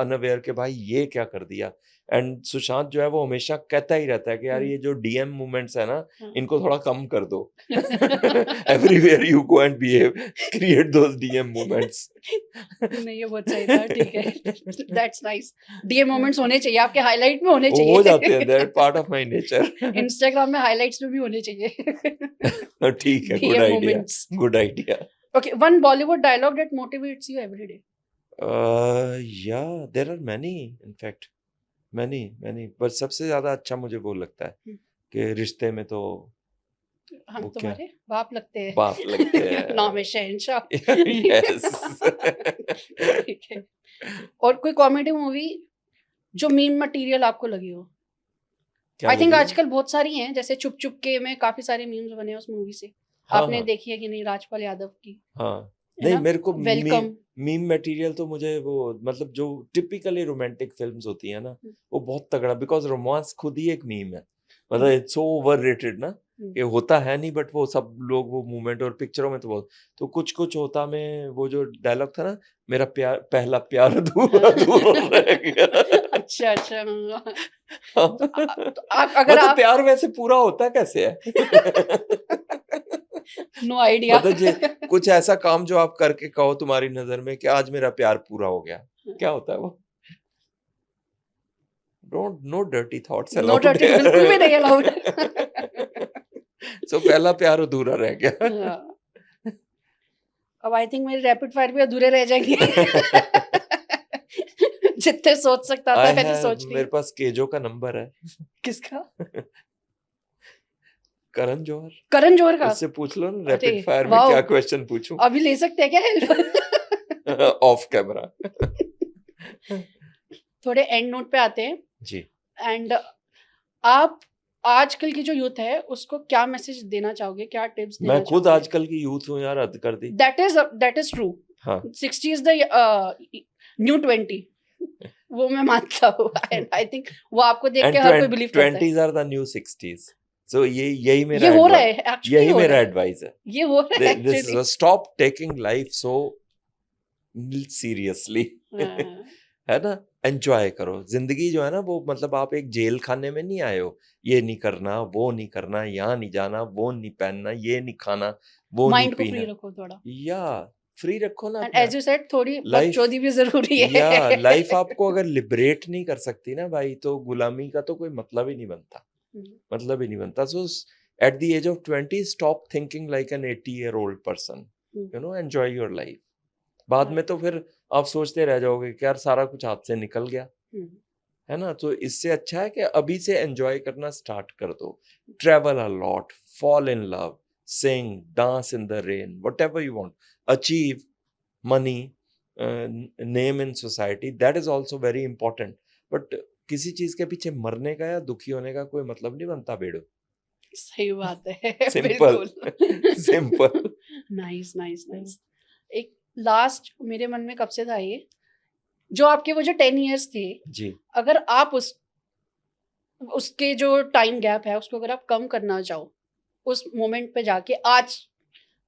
A: unaware के भाई ये क्या कर दिया। एंड सुशांत जो है वो हमेशा कहता ही रहता है कि यार ये जो डीएम मूवमेंट्स है ना, इनको थोड़ा कम कर दो। Everywhere you go and behave, create those DM movements.
B: नहीं, ये बहुत सही था, ठीक है, दैट्स नाइस। डीएम मोमेंट्स होने चाहिए, आपके हाइलाइट में होने चाहिए।
A: हो जाते हैं, that part of my nature.
B: Instagram में हाइलाइट्स में भी होने चाहिए।
A: ठीक है, good idea.
B: Okay, one Bollywood dialogue that motivates you every day.
A: Yeah, there are many, in fact, many, पर सबसे ज्यादा अच्छा मुझे वो लगता है कि रिश्ते में तो
B: हम तुम्हारे बाप लगते हैं।
A: बाप लगते हैं।
B: नाम है शहंशाह।
A: Yes.
B: ठीक है। और कोई कॉमेडी मूवी जो मीम मटेरियल आपको लगी हो? आई थिंक आजकल बहुत सारी हैं, जैसे चुप चुप के में काफी सारे मीम्स बने हैं उस मूवी से। आपने देखी है कि नहीं, राजपाल यादव की?
A: हाँ, नहीं मेरे को
B: वेलकम
A: मीम मटेरियल तो मुझे वो मतलब जो टिपिकली रोमांटिक फिल्म्स होती है ना, वो बहुत तगड़ा, बिकॉज रोमांस खुद ही एक मीम है, मतलब इट्स सो ओवररेटेड ना, ये होता है नहीं, बट वो सब लोग वो मूवमेंट और पिक्चरों में तो बहुत, तो कुछ होता में वो जो डायलॉग था ना, मेरा प्यार, पहला प्यार अधूरा रह गया।
B: अच्छा।
A: अगर आप प्यार वैसे पूरा होता कैसे है?
B: No idea.
A: मतलब कुछ ऐसा काम जो आप करके कहो तुम्हारी नजर में कि आज मेरा प्यार पूरा हो गया, क्या होता है वो? No dirty thoughts allowed.
B: बिल्कुल भी नहीं अलाउड।
A: सो पहला प्यार अधूरा रह गया।
B: अब आई थिंक मेरे रैपिड फायर भी अधूरे रह जाएंगे। जितने सोच सकता था मैंने सोच लिया।
A: मेरे पास केजो का नंबर है।
B: किसका?
A: करण जौहर का। उससे पूछ लो ना रैपिड फायर में क्या क्वेश्चन पूछूं।
B: अभी ले सकते हैं क्या हेल्प?
A: Of camera.
B: थोड़े एंड नोट पे आते हैं
A: जी।
B: एंड आप आजकल की जो यूथ है उसको क्या मैसेज देना चाहोगे, क्या टिप्स देना
A: मैं खुद आजकल की यूथ हूँ यार, हद कर दी।
B: That is true. हाँ। 60 इज द न्यू 20, वो मैं मानता हूँ। आई थिंक वो आपको देख के हर कोई बिलीव करता है।
A: 20s are the new 60s। So यही मेरा
B: ये हो रहा है एक्चुअली,
A: यही मेरा एडवाइस है।
B: ये हो रहा है
A: actually. This is stop taking life so seriously। है ना, एंजॉय करो जिंदगी जो है ना, वो मतलब आप एक जेल खाने में नहीं आए हो, ये नहीं करना, वो नहीं करना, यहाँ नहीं जाना, वो नहीं पहनना, ये नहीं खाना, वो नहीं पीना। माइंड को फ्री रखो थोड़ा, या फ्री रखो ना।
B: एज यू सेड, थोड़ी बकचोदी भी जरूरी है।
A: या लाइफ आपको अगर लिबरेट नहीं कर सकती ना भाई, तो गुलामी का तो कोई मतलब ही नहीं बनता, मतलब ही नहीं बनता। So at the age of 20 stop thinking like an 80-year-old person, enjoy your life. बाद में तो फिर आप सोचते रह जाओगे कि यार सारा कुछ हाथ से निकल गया, है ना। तो इससे अच्छा है कि अभी से एंजॉय करना स्टार्ट कर दो। Travel a lot, fall in love, sing, dance in the rain, whatever you want, achieve money, name in society, that is also very important. But किसी चीज के पीछे मरने का या दुखी होने का कोई मतलब नहीं बनता बेड़ो.
B: सही बात है.
A: सिंपल.
B: बिल्कुल.
A: सिंपल.
B: Nice nice nice. एक लास्ट मेरे मन में कब से था ये, जो आपके वो जो 10 इयर्स थे,
A: जी.
B: अगर आप उसके जो टाइम गैप है उसको अगर आप कम करना चाहो उस मोमेंट पे जाके आज,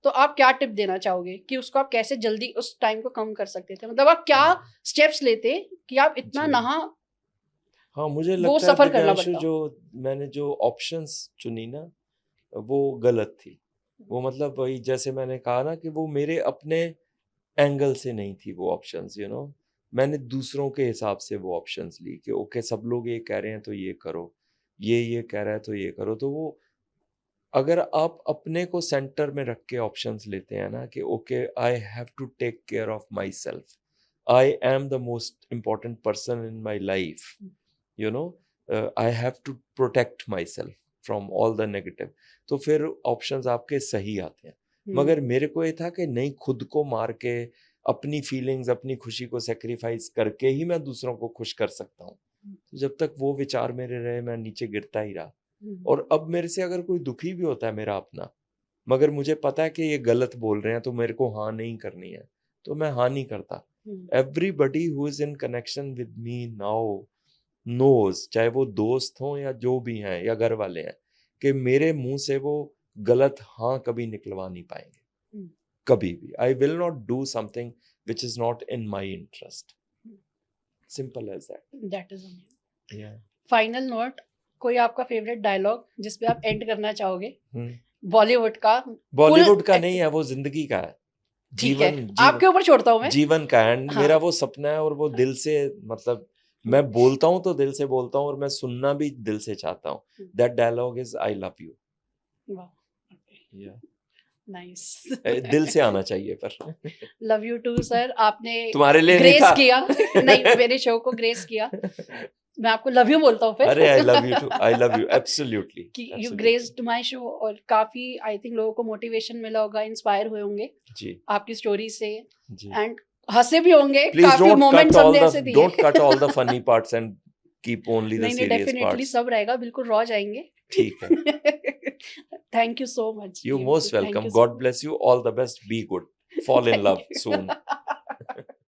B: तो आप क्या टिप देना चाहोगे कि उसको आप कैसे जल्दी उस टाइम को कम कर सकते थे? मतलब आप क्या स्टेप्स लेते कि आप इतना
A: जी.
B: नहा
A: हाँ, मुझे
B: वो
A: लगता है
B: सफर करना
A: दिव्यांशु,
B: पड़ता?
A: जो मैंने जो ऑप्शंस चुनी ना वो गलत थी. वो मतलब वही जैसे मैंने कहा ना कि वो मेरे अपने एंगल से नहीं थी वो ऑप्शंस, यू नो. मैंने दूसरों के हिसाब से वो ऑप्शंस ली कि ओके सब लोग ये कह रहे हैं तो ये करो, ये कह रहा है तो ये करो. तो वो अगर आप अपने को सेंटर में रख के ऑप्शंस लेते हैं ना कि okay I have to take care of my self, I am the most important person in my life, you know, I have to protect my self from all the negative. तो फिर options आपके सही आते हैं. मगर मेरे को ये था कि नहीं, खुद को मार के अपनी फीलिंग्स, अपनी खुशी को सेक्रीफाइस करके ही मैं दूसरों को खुश कर सकता हूँ. जब तक वो विचार मेरे रहे मैं नीचे गिरता ही रहा. और अब मेरे से अगर कोई दुखी भी होता है मेरा अपना, मगर मुझे पता है कि ये गलत बोल रहे हैं तो मेरे को हाँ नहीं करनी है, तो मैं हाँ नहीं करता. Everybody who is in connection with me now knows, चाहे वो दोस्त हों या जो भी हैं या घर वाले हैं, कि मेरे मुंह से वो गलत हाँ कभी निकलवा नहीं पाएंगे. कभी भी. I will not do something which is not in my interest. Simple as
B: that is
A: that.
B: Final note, कोई आपका फेवरेट डायलॉग जिस पे आप एंड करना चाहोगे? बॉलीवुड का?
A: बॉलीवुड का नहीं है, वो जिंदगी का है.
B: ठीक है, आपके ऊपर छोड़ता हूँ मैं.
A: जीवन का. एंड
B: हाँ.
A: मेरा वो सपना है और वो दिल से, मतलब मैं बोलता हूँ तो दिल से बोलता हूँ और मैं सुनना भी दिल से चाहता हूँ. That dialogue is I love you.
B: Nice.
A: दिल से आना चाहिए. पर
B: लव यू टू सर. आपने
A: तुम्हारे लिए नहीं
B: ग्रेस
A: था.
B: किया. नहीं, मेरे शो को ग्रेस किया. मैं आपको लव यू बोलता हूँ फिर.
A: अरे I love you too. I love you absolutely.
B: कि यू ग्रेस्ड माय शो और काफी आई थिंक लोगों को मोटिवेशन मिला होगा, इंस्पायर हुए होंगे
A: जी
B: आपकी स्टोरी से,
A: जी.
B: एंड हंसे भी होंगे.
A: प्लीज
B: काफी मोमेंट्स हमने ऐसे दिए.
A: Don't cut all the funny parts and keep only the
B: नहीं
A: सीरियस
B: डेफिनेटली
A: पार्ट्स.
B: सब रहेगा, बिल्कुल रॉ जाएंगे.
A: ठीक है.
B: Thank you so much.
A: You most welcome. God bless you. All the best. Be good. Fall in love soon.